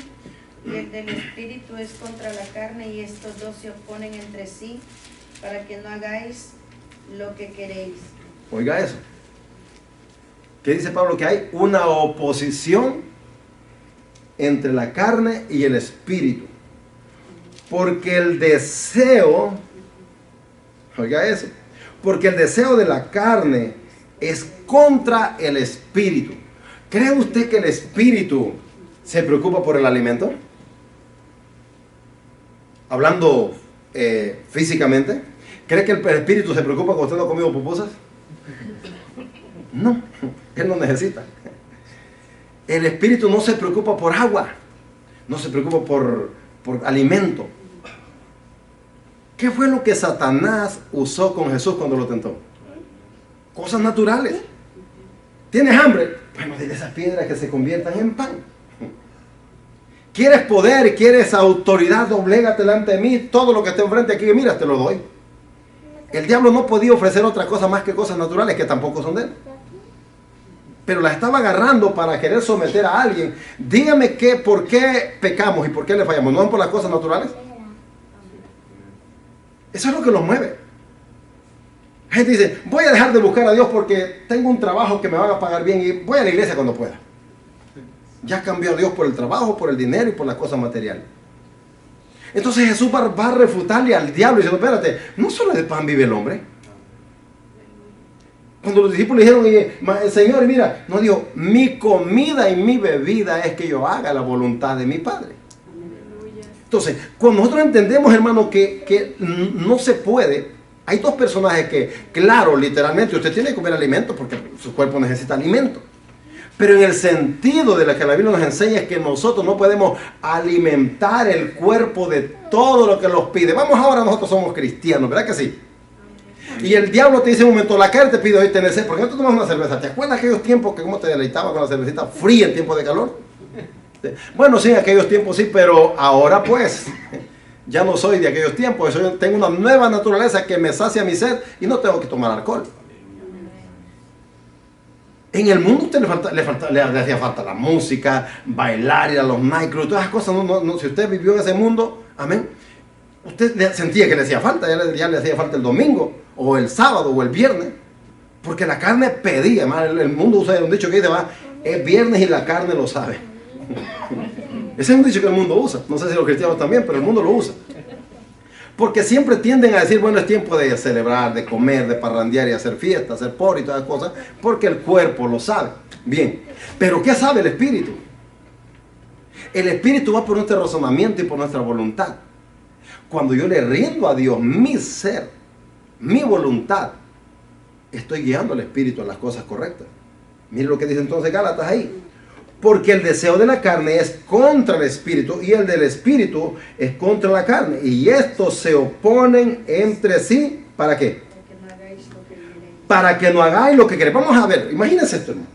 y el del espíritu es contra la carne, y estos dos se oponen entre sí, para que no hagáis lo que queréis. Oiga eso. ¿Qué dice Pablo? Que hay una oposición entre la carne y el espíritu. Porque el deseo, oiga eso, porque el deseo de la carne es contra el espíritu. ¿Cree usted que el espíritu se preocupa por el alimento? Hablando físicamente, ¿cree que el espíritu se preocupa cuando usted no ha comido pupusas? No, él no necesita. El espíritu no se preocupa por agua, no se preocupa por alimento. ¿Qué fue lo que Satanás usó con Jesús cuando lo tentó? Cosas naturales. ¿Tienes hambre? Bueno, dile a esas piedras que se conviertan en pan. ¿Quieres poder? ¿Quieres autoridad? Doblégate delante de mí. Todo lo que esté enfrente aquí, mira, te lo doy. El diablo no podía ofrecer otra cosa más que cosas naturales que tampoco son de él. Pero las estaba agarrando para querer someter a alguien. Dígame por qué pecamos y por qué le fallamos. ¿No son por las cosas naturales? Eso es lo que los mueve. La gente dice, voy a dejar de buscar a Dios porque tengo un trabajo que me van a pagar bien y voy a la iglesia cuando pueda. Ya cambió a Dios por el trabajo, por el dinero y por las cosas materiales. Entonces Jesús va a refutarle al diablo y diciendo, espérate, no solo de pan vive el hombre. Cuando los discípulos dijeron, Señor, mira, no dijo, mi comida y mi bebida es que yo haga la voluntad de mi Padre. Entonces, cuando nosotros entendemos, hermano, que no se puede, hay dos personajes que, claro, literalmente, usted tiene que comer alimento porque su cuerpo necesita alimento. Pero en el sentido de lo que la Biblia nos enseña es que nosotros no podemos alimentar el cuerpo de todo lo que los pide. Vamos ahora, nosotros somos cristianos, ¿verdad que sí? Y el diablo te dice un momento, la carne te pide hoy tener sed, ¿por qué no te tomas una cerveza? ¿Te acuerdas aquellos tiempos que cómo te deleitabas con la cervecita fría en tiempo de calor? Bueno, sí, en aquellos tiempos sí, pero ahora pues, ya no soy de aquellos tiempos, tengo una nueva naturaleza que me sacia mi sed y no tengo que tomar alcohol. En el mundo a usted le hacía falta la música, bailar, ir a los nightclubs, todas esas cosas. Si usted vivió en ese mundo, amén, usted sentía que le hacía falta, ya le hacía falta el domingo, o el sábado, o el viernes, porque la carne pedía. El mundo usa un dicho que dice, es viernes y la carne lo sabe. Ese es un dicho que el mundo usa. No sé si los cristianos también, pero el mundo lo usa. Porque siempre tienden a decir, bueno, es tiempo de celebrar, de comer, de parrandear y hacer fiestas, hacer porro y todas las cosas, porque el cuerpo lo sabe. Bien, pero ¿qué sabe el espíritu? El espíritu va por nuestro razonamiento y por nuestra voluntad. Cuando yo le rindo a Dios mi ser, mi voluntad, estoy guiando al espíritu a las cosas correctas. Mire lo que dice entonces Gálatas ahí. Porque el deseo de la carne es contra el espíritu y el del espíritu es contra la carne. Y estos se oponen entre sí. ¿Para qué? Para que no hagáis lo que queréis. Vamos a ver, imagínense esto, hermano.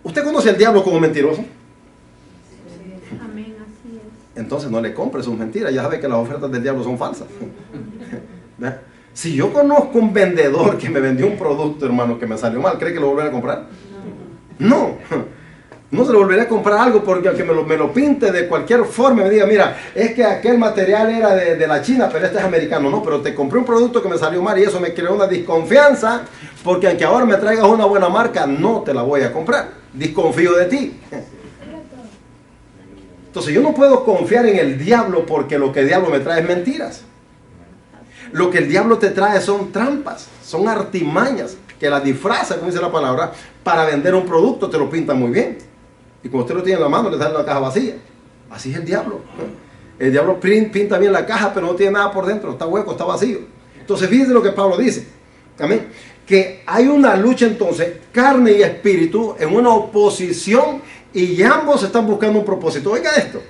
¿Usted conoce al diablo como mentiroso? Amén, así es. Entonces no le compre sus mentiras. Ya sabe que las ofertas del diablo son falsas. Si yo conozco un vendedor que me vendió un producto, hermano, que me salió mal, ¿cree que lo volverá a comprar? No, no se lo volveré a comprar algo porque aunque me lo pinte de cualquier forma, me diga, mira, es que aquel material era de la China, pero este es americano. No, pero te compré un producto que me salió mal y eso me creó una desconfianza, porque aunque ahora me traigas una buena marca, no te la voy a comprar. Desconfío de ti. Entonces yo no puedo confiar en el diablo porque lo que el diablo me trae es mentiras. Lo que el diablo te trae son trampas, son artimañas, que la disfraza, como dice la palabra, para vender un producto, te lo pinta muy bien. Y cuando usted lo tiene en la mano, le sale la caja vacía. Así es el diablo. El diablo pinta bien la caja, pero no tiene nada por dentro, está hueco, está vacío. Entonces fíjense lo que Pablo dice. Amén. Que hay una lucha entonces, carne y espíritu, en una oposición, y ambos están buscando un propósito. Oiga esto.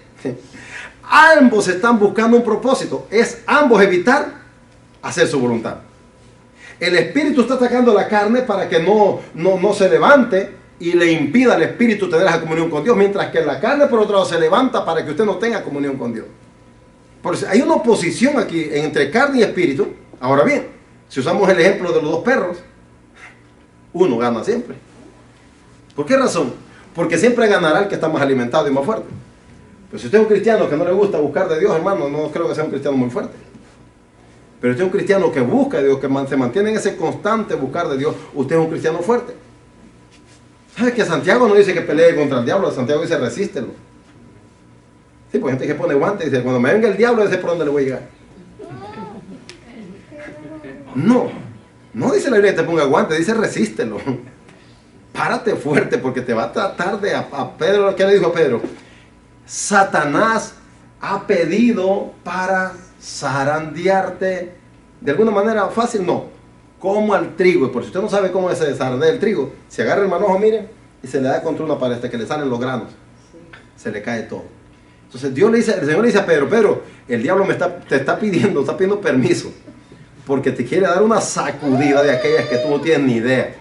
Ambos están buscando un propósito. Es ambos evitar hacer su voluntad. El espíritu está atacando la carne para que no se levante y le impida al espíritu tener esa comunión con Dios, mientras que la carne por otro lado se levanta para que usted no tenga comunión con Dios. Por eso hay una oposición aquí entre carne y espíritu. Ahora bien, si usamos el ejemplo de los dos perros, uno gana siempre. ¿Por qué razón? Porque siempre ganará el que está más alimentado y más fuerte. Pero si usted es un cristiano que no le gusta buscar de Dios, hermano, no creo que sea un cristiano muy fuerte. Pero usted es un cristiano que busca a Dios, que se mantiene en ese constante buscar de Dios, usted es un cristiano fuerte. ¿Sabe que Santiago no dice que pelee contra el diablo? Santiago dice resístelo. Sí, pues gente que pone guante y dice, cuando me venga el diablo, ese por dónde le voy a llegar. No dice la Biblia que te ponga guante, dice resístelo. Párate fuerte porque te va a tratar de a Pedro. ¿Qué le dijo a Pedro? Satanás ha pedido para zarandearte de alguna manera fácil, no, como al trigo. Y por si usted no sabe cómo se zarandea el trigo, se agarra el manojo, mire, y se le da contra una pared hasta que le salen los granos, se le cae todo. Entonces el Señor le dice a Pedro, el diablo te está pidiendo permiso, porque te quiere dar una sacudida de aquellas que tú no tienes ni idea.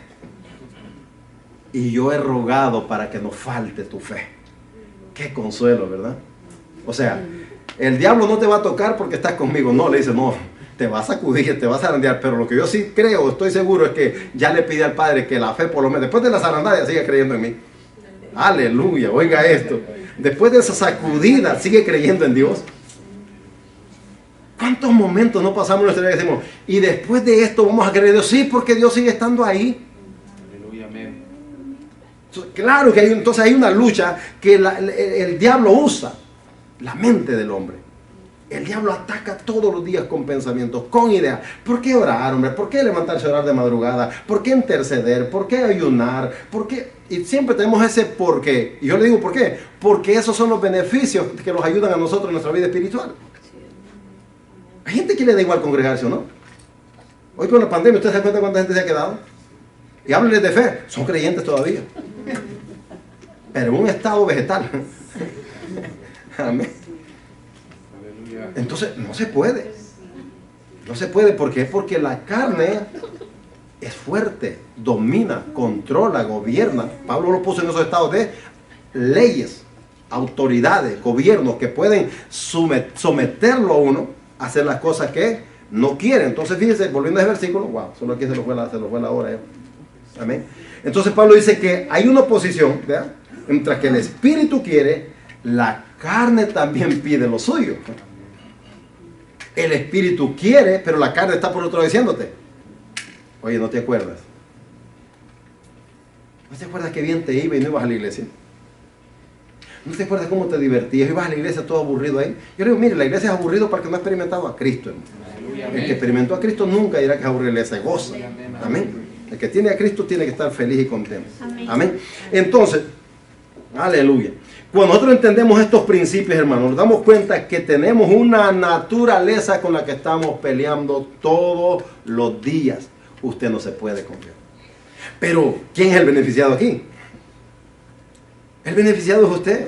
Y yo he rogado para que no falte tu fe. Qué consuelo, ¿verdad? O sea, el diablo no te va a tocar porque estás conmigo. No, le dice, no, te va a sacudir, te va a zarandear. Pero lo que yo sí creo, estoy seguro, es que ya le pide al Padre que la fe, por lo menos, después de la zarandada, siga creyendo en mí. Aleluya, oiga esto. Después de esa sacudida, sigue creyendo en Dios. ¿Cuántos momentos no pasamos en nuestra vida y decimos, y después de esto vamos a creer en Dios? Sí, porque Dios sigue estando ahí. Aleluya, amén. Claro que entonces hay una lucha que el diablo usa. La mente del hombre. El diablo ataca todos los días con pensamientos, con ideas. ¿Por qué orar, hombre? ¿Por qué levantarse a orar de madrugada? ¿Por qué interceder? ¿Por qué ayunar? ¿Por qué? Y siempre tenemos ese por qué. Y yo le digo, ¿por qué? Porque esos son los beneficios que nos ayudan a nosotros en nuestra vida espiritual. Hay gente que le da igual congregarse, ¿o no? Hoy con la pandemia, ¿usted se da cuenta cuánta gente se ha quedado? Y háblenles de fe. Son creyentes todavía. Pero en un estado vegetal. Amén. Entonces no se puede. No se puede. ¿Por qué? Porque la carne es fuerte, domina, controla, gobierna. Pablo lo puso en esos estados de leyes, autoridades, gobiernos que pueden someterlo a uno a hacer las cosas que no quiere. Entonces fíjense, volviendo a ese versículo, wow, solo aquí se lo fue la hora. Amén. Entonces Pablo dice que hay una oposición, ¿verdad? Mientras que el espíritu quiere, la carne también pide lo suyo. El espíritu quiere, pero la carne está por otro lado diciéndote, oye, ¿no te acuerdas? ¿No te acuerdas que bien te iba y no ibas a la iglesia? ¿No te acuerdas cómo te divertías? Ibas a la iglesia todo aburrido ahí. Yo le digo, mire, la iglesia es aburrido para el que no ha experimentado a Cristo, hermano. El que experimentó a Cristo nunca dirá que es aburrido, le se goza. Amén. El que tiene a Cristo tiene que estar feliz y contento. Amén. Entonces, aleluya. Cuando nosotros entendemos estos principios, hermanos, nos damos cuenta que tenemos una naturaleza con la que estamos peleando todos los días. Usted no se puede confiar. Pero, ¿quién es el beneficiado aquí? El beneficiado es usted.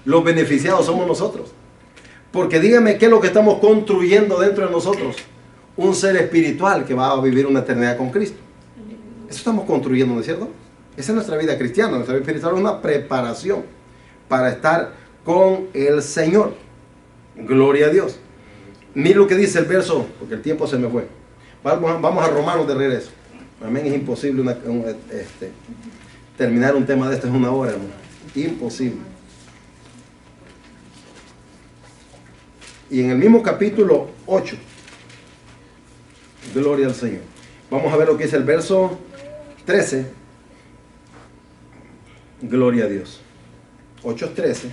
Los beneficiados somos nosotros. Porque dígame qué es lo que estamos construyendo dentro de nosotros. Un ser espiritual que va a vivir una eternidad con Cristo. Eso estamos construyendo, ¿no es cierto? Esa es nuestra vida cristiana. Nuestra vida espiritual es una preparación para estar con el Señor. Gloria a Dios. Mira lo que dice el verso, porque el tiempo se me fue. Vamos a Romanos de regreso. Amén. Es imposible terminar un tema de esto en una hora, hermano. Imposible. Y en el mismo capítulo 8, gloria al Señor. Vamos a ver lo que dice el verso 13. Gloria a Dios. 8:13.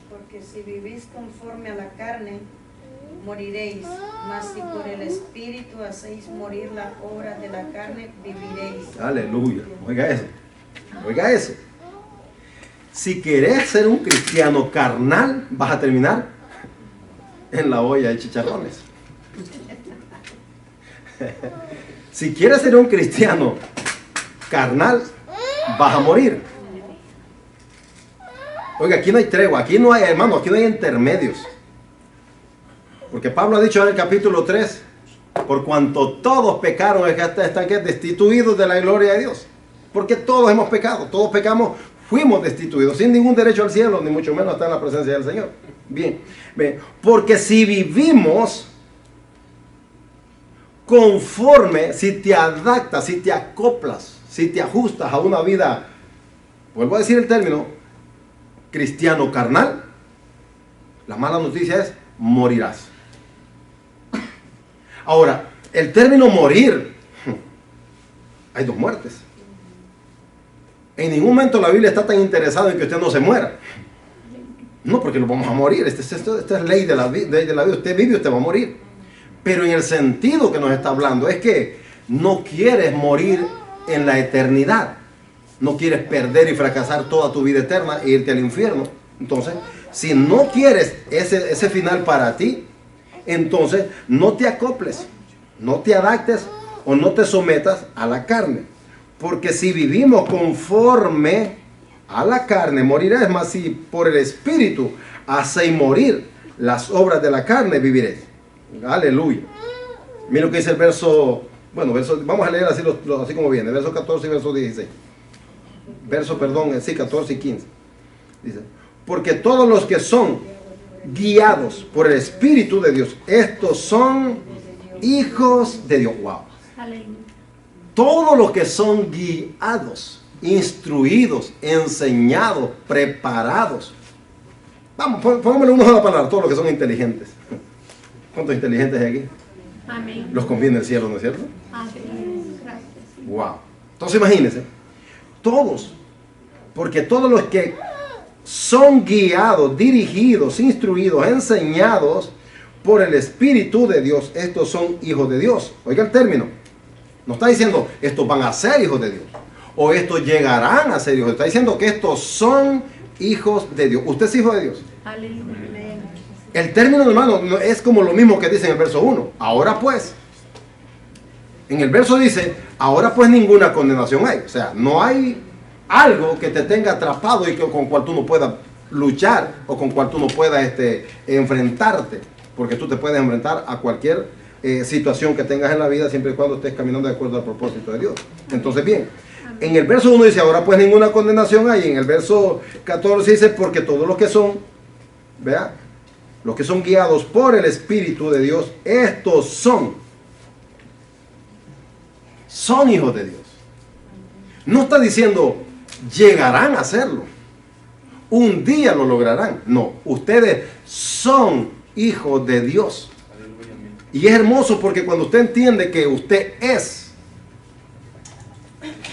Porque si vivís conforme a la carne, moriréis, mas si por el Espíritu hacéis morir las obras de la carne, viviréis. Aleluya. Oiga eso. Oiga eso. Si querés ser un cristiano carnal, vas a terminar en la olla de chicharrones. Si quieres ser un cristiano carnal, vas a morir. Oiga, aquí no hay tregua, aquí no hay, hermano, aquí no hay intermedios. Porque Pablo ha dicho en el capítulo 3, por cuanto todos pecaron, están destituidos de la gloria de Dios. Porque todos hemos pecado, todos pecamos, fuimos destituidos, sin ningún derecho al cielo, ni mucho menos estar en la presencia del Señor. Bien, porque si vivimos conforme, si te adaptas, si te acoplas, si te ajustas a una vida, vuelvo a decir el término, cristiano carnal, la mala noticia es, morirás. Ahora, el término morir, hay dos muertes. En ningún momento la Biblia está tan interesada en que usted no se muera. No, porque nos vamos a morir. Esta es ley de la vida. Usted vive, usted va a morir. Pero en el sentido que nos está hablando es que no quieres morir en la eternidad. No quieres perder y fracasar toda tu vida eterna e irte al infierno. Entonces, si no quieres ese final para ti, entonces no te acoples, no te adaptes o no te sometas a la carne. Porque si vivimos conforme a la carne, morirás, mas si por el Espíritu hacéis morir las obras de la carne, viviréis. Aleluya. Mira lo que dice el verso, vamos a leer así, así como viene, verso 14 y verso 16. 14 y 15. Dice, porque todos los que son guiados por el Espíritu de Dios, estos son hijos de Dios. Wow. Todos los que son guiados, instruidos, enseñados, preparados. Vamos, pongámosle una sola palabra, todos los que son inteligentes. ¿Cuántos inteligentes hay aquí? Amén. Los conviene el cielo, ¿no es cierto? Amén. Gracias. Wow. Entonces imagínense, todos, porque todos los que son guiados, dirigidos, instruidos, enseñados por el Espíritu de Dios, estos son hijos de Dios. Oiga el término. No está diciendo, estos van a ser hijos de Dios. O estos llegarán a ser hijos de Dios. Está diciendo que estos son hijos de Dios. ¿Usted es hijo de Dios? Aleluya. El término, hermano, es como lo mismo que dice en el verso 1. Ahora pues. En el verso dice, ahora pues ninguna condenación hay. O sea, no hay algo que te tenga atrapado y con cual tú no puedas luchar o con cual tú no puedas enfrentarte. Porque tú te puedes enfrentar a cualquier situación que tengas en la vida siempre y cuando estés caminando de acuerdo al propósito de Dios. Entonces bien, en el verso 1 dice, ahora pues ninguna condenación hay. En el verso 14 dice, porque todos los que son, vea, los que son guiados por el Espíritu de Dios, estos son hijos de Dios. No está diciendo, llegarán a hacerlo, un día lo lograrán. No, ustedes son hijos de Dios. Y es hermoso porque cuando usted entiende que usted es,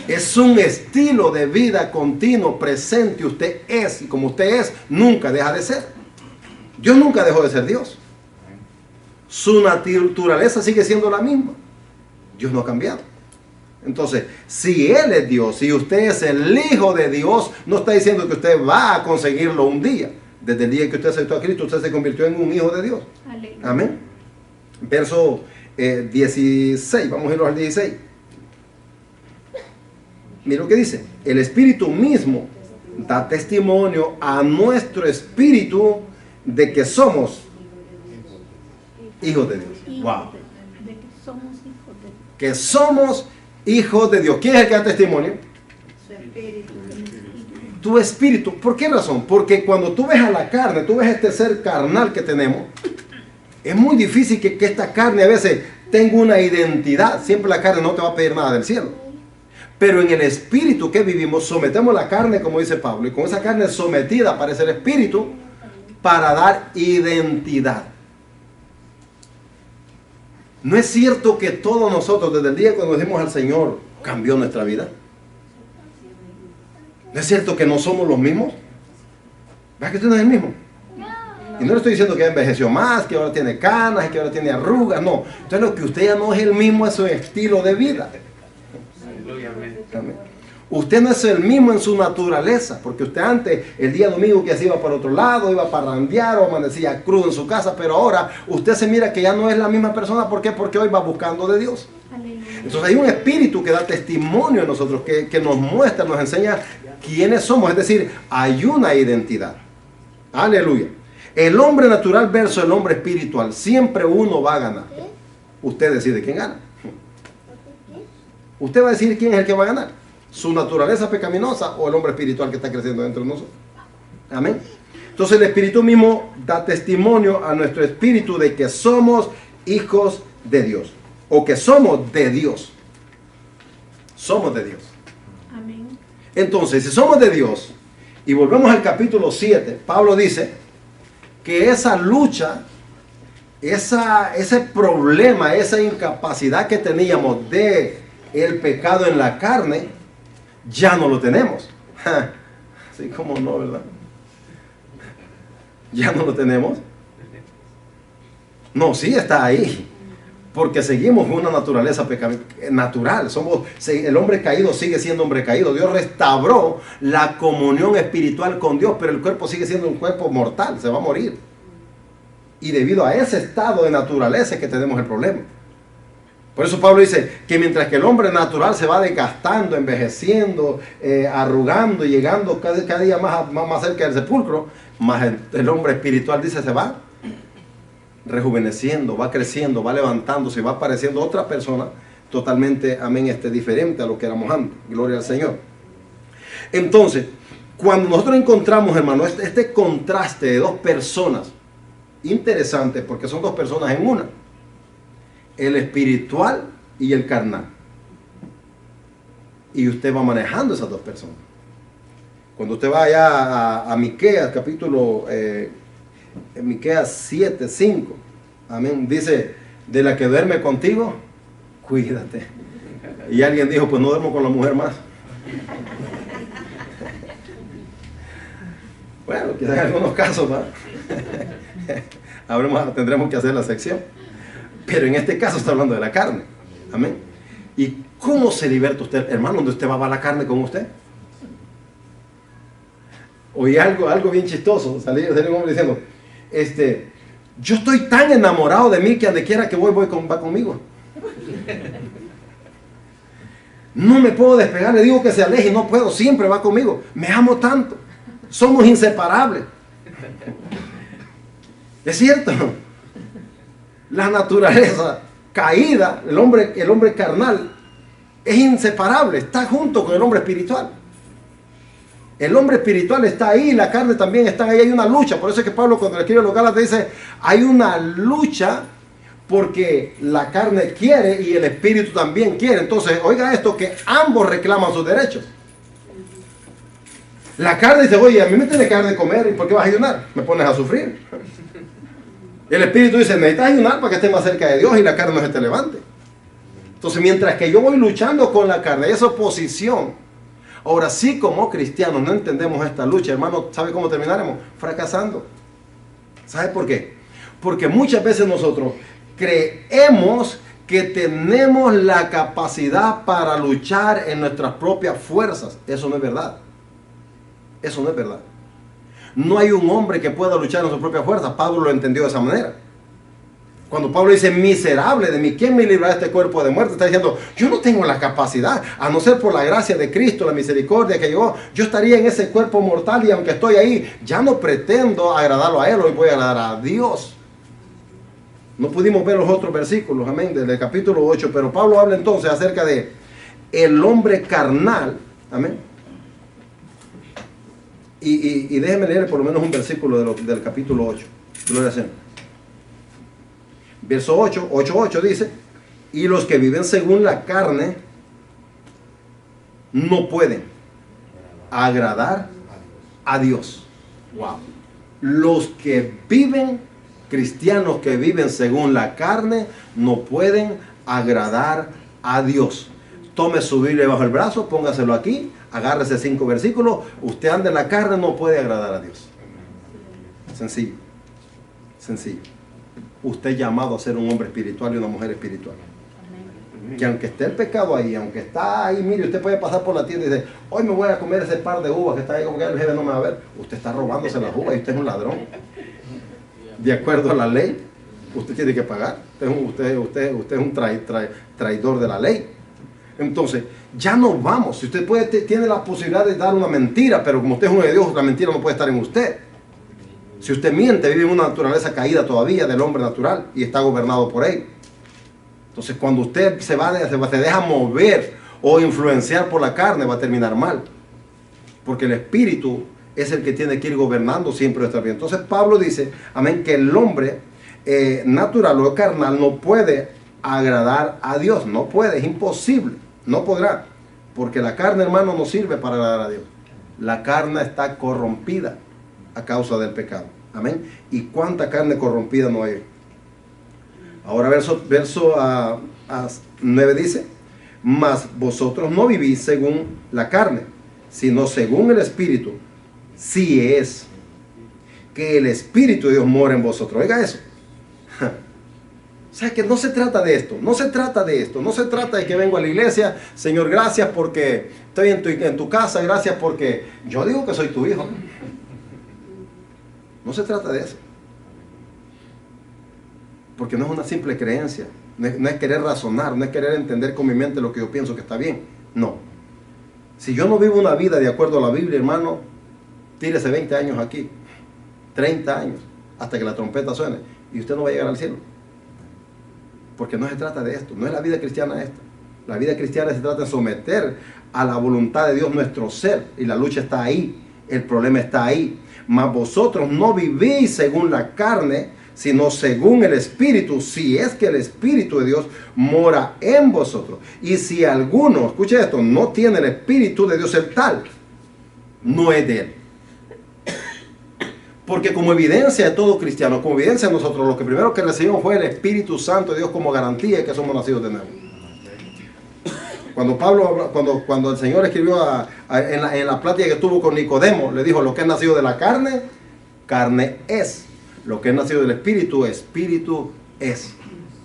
Es un estilo de vida continuo, presente. Usted es, y como usted es, nunca deja de ser. Dios nunca dejó de ser Dios. Su naturaleza sigue siendo la misma. Dios no ha cambiado. Entonces, si Él es Dios, si usted es el Hijo de Dios, no está diciendo que usted va a conseguirlo un día. Desde el día que usted aceptó a Cristo, usted se convirtió en un Hijo de Dios. Aleluya. Amén. Verso 16, vamos a irnos al 16. Mira lo que dice. El Espíritu mismo da testimonio a nuestro espíritu de que somos hijos de Dios. Wow. Que somos hijos de Dios. ¿Quién es el que da testimonio? Su espíritu. Tu espíritu. ¿Por qué razón? Porque cuando tú ves a la carne, tú ves este ser carnal que tenemos, es muy difícil que esta carne a veces tenga una identidad. Siempre la carne no te va a pedir nada del cielo. Pero en el espíritu que vivimos, sometemos la carne, como dice Pablo, y con esa carne sometida aparece el espíritu para dar identidad. ¿No es cierto que todos nosotros, desde el día cuando nos dimos al Señor, cambió nuestra vida? ¿No es cierto que no somos los mismos? ¿Verdad que usted no es el mismo? Y no le estoy diciendo que envejeció más, que ahora tiene canas, y que ahora tiene arrugas, no. Entonces lo que usted ya no es el mismo es su estilo de vida. Amén. Usted no es el mismo en su naturaleza, porque usted antes, el día domingo que se iba para otro lado, iba para randear o amanecía crudo en su casa, pero ahora usted se mira que ya no es la misma persona. ¿Por qué? Porque hoy va buscando de Dios. Entonces hay un espíritu que da testimonio a nosotros, que nos muestra, nos enseña quiénes somos, es decir, hay una identidad. Aleluya. El hombre natural versus el hombre espiritual, siempre uno va a ganar. Usted decide quién gana. Usted va a decir quién es el que va a ganar. Su naturaleza pecaminosa o el hombre espiritual que está creciendo dentro de nosotros. Amén. Entonces el espíritu mismo da testimonio a nuestro espíritu de que somos hijos de Dios. O que somos de Dios. Somos de Dios. Amén. Entonces, si somos de Dios, y volvemos al capítulo 7, Pablo dice que esa lucha, ese problema, esa incapacidad que teníamos de el pecado en la carne, ya no lo tenemos. Así como no, ¿verdad? Ya no lo tenemos. No, sí está ahí. Porque seguimos una naturaleza natural. El hombre caído sigue siendo hombre caído. Dios restauró la comunión espiritual con Dios, pero el cuerpo sigue siendo un cuerpo mortal, se va a morir. Y debido a ese estado de naturaleza es que tenemos el problema. Por eso Pablo dice que mientras que el hombre natural se va desgastando, envejeciendo, arrugando y llegando cada día más cerca del sepulcro, más el hombre espiritual, dice, se va rejuveneciendo, va creciendo, va levantándose, va apareciendo otra persona totalmente, amén, diferente a lo que éramos antes. Gloria al Señor. Entonces, cuando nosotros encontramos, hermano, este contraste de dos personas, interesante, porque son dos personas en una, el espiritual y el carnal, y usted va manejando esas dos personas. Cuando usted va allá a Miqueas, capítulo Miqueas 7, 5, amén, dice, de la que duerme contigo, cuídate. Y alguien dijo, pues no duermo con la mujer más. Bueno, quizás en algunos casos, ¿no? Tendremos que hacer la sección. Pero en este caso está hablando de la carne. Amén. ¿Y cómo se liberta usted, hermano, donde usted va la carne con usted? Oí algo bien chistoso. Salió un hombre diciendo, yo estoy tan enamorado de mí que donde quiera que va conmigo. No me puedo despegar, le digo que se aleje y no puedo, siempre va conmigo. Me amo tanto. Somos inseparables. Es cierto. La naturaleza caída, el hombre carnal, es inseparable, está junto con el hombre espiritual. El hombre espiritual está ahí, la carne también está ahí, hay una lucha. Por eso es que Pablo, cuando le escribe a los Gálatas, dice, hay una lucha porque la carne quiere y el espíritu también quiere. Entonces, oiga esto, que ambos reclaman sus derechos. La carne dice, oye, a mí me tiene que dar de comer, ¿y por qué vas a ayunar? Me pones a sufrir. Y el espíritu dice, necesitas ayunar para que estés más cerca de Dios y la carne no se te levante. Entonces, mientras que yo voy luchando con la carne, esa oposición, ahora sí, como cristianos no entendemos esta lucha, hermano, ¿sabe cómo terminaremos? Fracasando. ¿Sabe por qué? Porque muchas veces nosotros creemos que tenemos la capacidad para luchar en nuestras propias fuerzas. Eso no es verdad. Eso no es verdad. No hay un hombre que pueda luchar en sus propias fuerzas. Pablo lo entendió de esa manera. Cuando Pablo dice, miserable de mí, ¿quién me librará de este cuerpo de muerte? Está diciendo, yo no tengo la capacidad, a no ser por la gracia de Cristo, la misericordia que llegó, yo estaría en ese cuerpo mortal y aunque estoy ahí, ya no pretendo agradarlo a Él, hoy voy a agradar a Dios. No pudimos ver los otros versículos, amén, desde el capítulo 8, pero Pablo habla entonces acerca de el hombre carnal, amén. Y déjenme leer por lo menos un versículo del capítulo 8, gloria al Señor. Verso 8 dice, y los que viven según la carne no pueden agradar a Dios. Wow. Los que viven, cristianos que viven según la carne, no pueden agradar a Dios. Tome su Biblia bajo el brazo, póngaselo aquí, agárrese 5 versículos. Usted anda en la carne, no puede agradar a Dios. Sencillo. Sencillo. Usted es llamado a ser un hombre espiritual y una mujer espiritual. Que aunque esté el pecado ahí, aunque está ahí, mire, usted puede pasar por la tienda y decir, hoy me voy a comer ese par de uvas que está ahí, como que el jefe no me va a ver. Usted está robándose las uvas y usted es un ladrón. De acuerdo a la ley, usted tiene que pagar. Usted es un traidor de la ley. Entonces, ya no vamos. Si usted tiene la posibilidad de dar una mentira, pero como usted es uno de Dios, la mentira no puede estar en usted. Si usted miente, vive en una naturaleza caída todavía del hombre natural y está gobernado por él. Entonces, cuando usted se deja mover o influenciar por la carne, va a terminar mal. Porque el espíritu es el que tiene que ir gobernando siempre nuestra vida. Entonces, Pablo dice, amén, que el hombre natural o carnal no puede agradar a Dios. No puede, es imposible. No podrá. Porque la carne, hermano, no sirve para agradar a Dios. La carne está corrompida a causa del pecado. Amén. ¿Y cuánta carne corrompida no hay? Ahora verso 9 dice, mas vosotros no vivís según la carne, sino según el Espíritu, si es que el Espíritu de Dios mora en vosotros. Oiga eso. O sea que no se trata de esto, no se trata de esto, no se trata de que vengo a la iglesia, Señor, gracias porque estoy en tu casa, gracias porque yo digo que soy tu hijo. No se trata de eso. Porque no es una simple creencia. No es querer razonar, no es querer entender con mi mente lo que yo pienso que está bien. No. Si yo no vivo una vida de acuerdo a la Biblia, hermano, tírese 20 años aquí, 30 años, hasta que la trompeta suene, y usted no va a llegar al cielo. Porque no se trata de esto. No es la vida cristiana esta. La vida cristiana se trata de someter a la voluntad de Dios nuestro ser. Y la lucha está ahí. El problema está ahí. Mas vosotros no vivís según la carne, sino según el Espíritu, si es que el Espíritu de Dios mora en vosotros. Y si alguno, escuche esto, no tiene el Espíritu de Dios, el tal, no es de él. Porque como evidencia de todo cristiano, como evidencia de nosotros, lo que primero que recibimos fue el Espíritu Santo de Dios como garantía de que somos nacidos de nuevo. Cuando el Señor escribió en la plática que tuvo con Nicodemo, le dijo, lo que es nacido de la carne, carne es. Lo que es nacido del Espíritu, Espíritu es.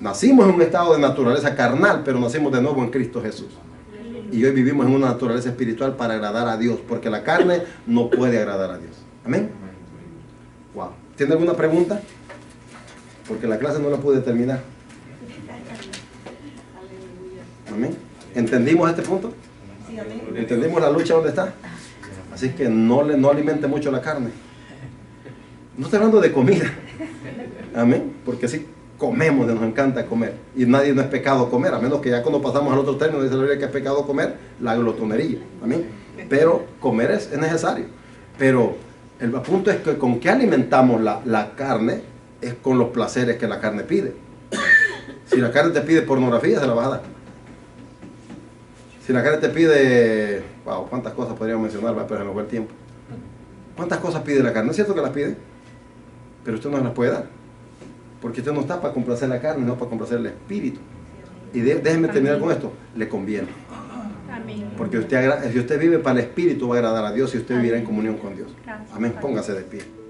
Nacimos en un estado de naturaleza carnal, pero nacimos de nuevo en Cristo Jesús. Y hoy vivimos en una naturaleza espiritual para agradar a Dios, porque la carne no puede agradar a Dios. Amén. Wow. ¿Tiene alguna pregunta? Porque la clase no la pude terminar. Amén. ¿Entendimos este punto? ¿Entendimos la lucha donde está? Así que no alimente mucho la carne. No estoy hablando de comida. Amén. Porque sí comemos, nos encanta comer. Y no es pecado comer, a menos que ya cuando pasamos al otro término dice la Biblia que es pecado comer, la glotonería. Amén. Pero comer es necesario. Pero el punto es que con qué alimentamos la carne es con los placeres que la carne pide. Si la carne te pide pornografía, se la vas a dar. Si la carne te pide, wow, cuántas cosas podríamos mencionar, pero se me fue el tiempo. ¿Cuántas cosas pide la carne? ¿No es cierto que las pide? Pero usted no las puede dar. Porque usted no está para complacer la carne, no para complacer el espíritu. Y déjeme terminar con esto, le conviene. Amén. Porque si usted vive para el Espíritu, va a agradar a Dios y usted vivirá en comunión con Dios. Gracias. Amén. Póngase de pie.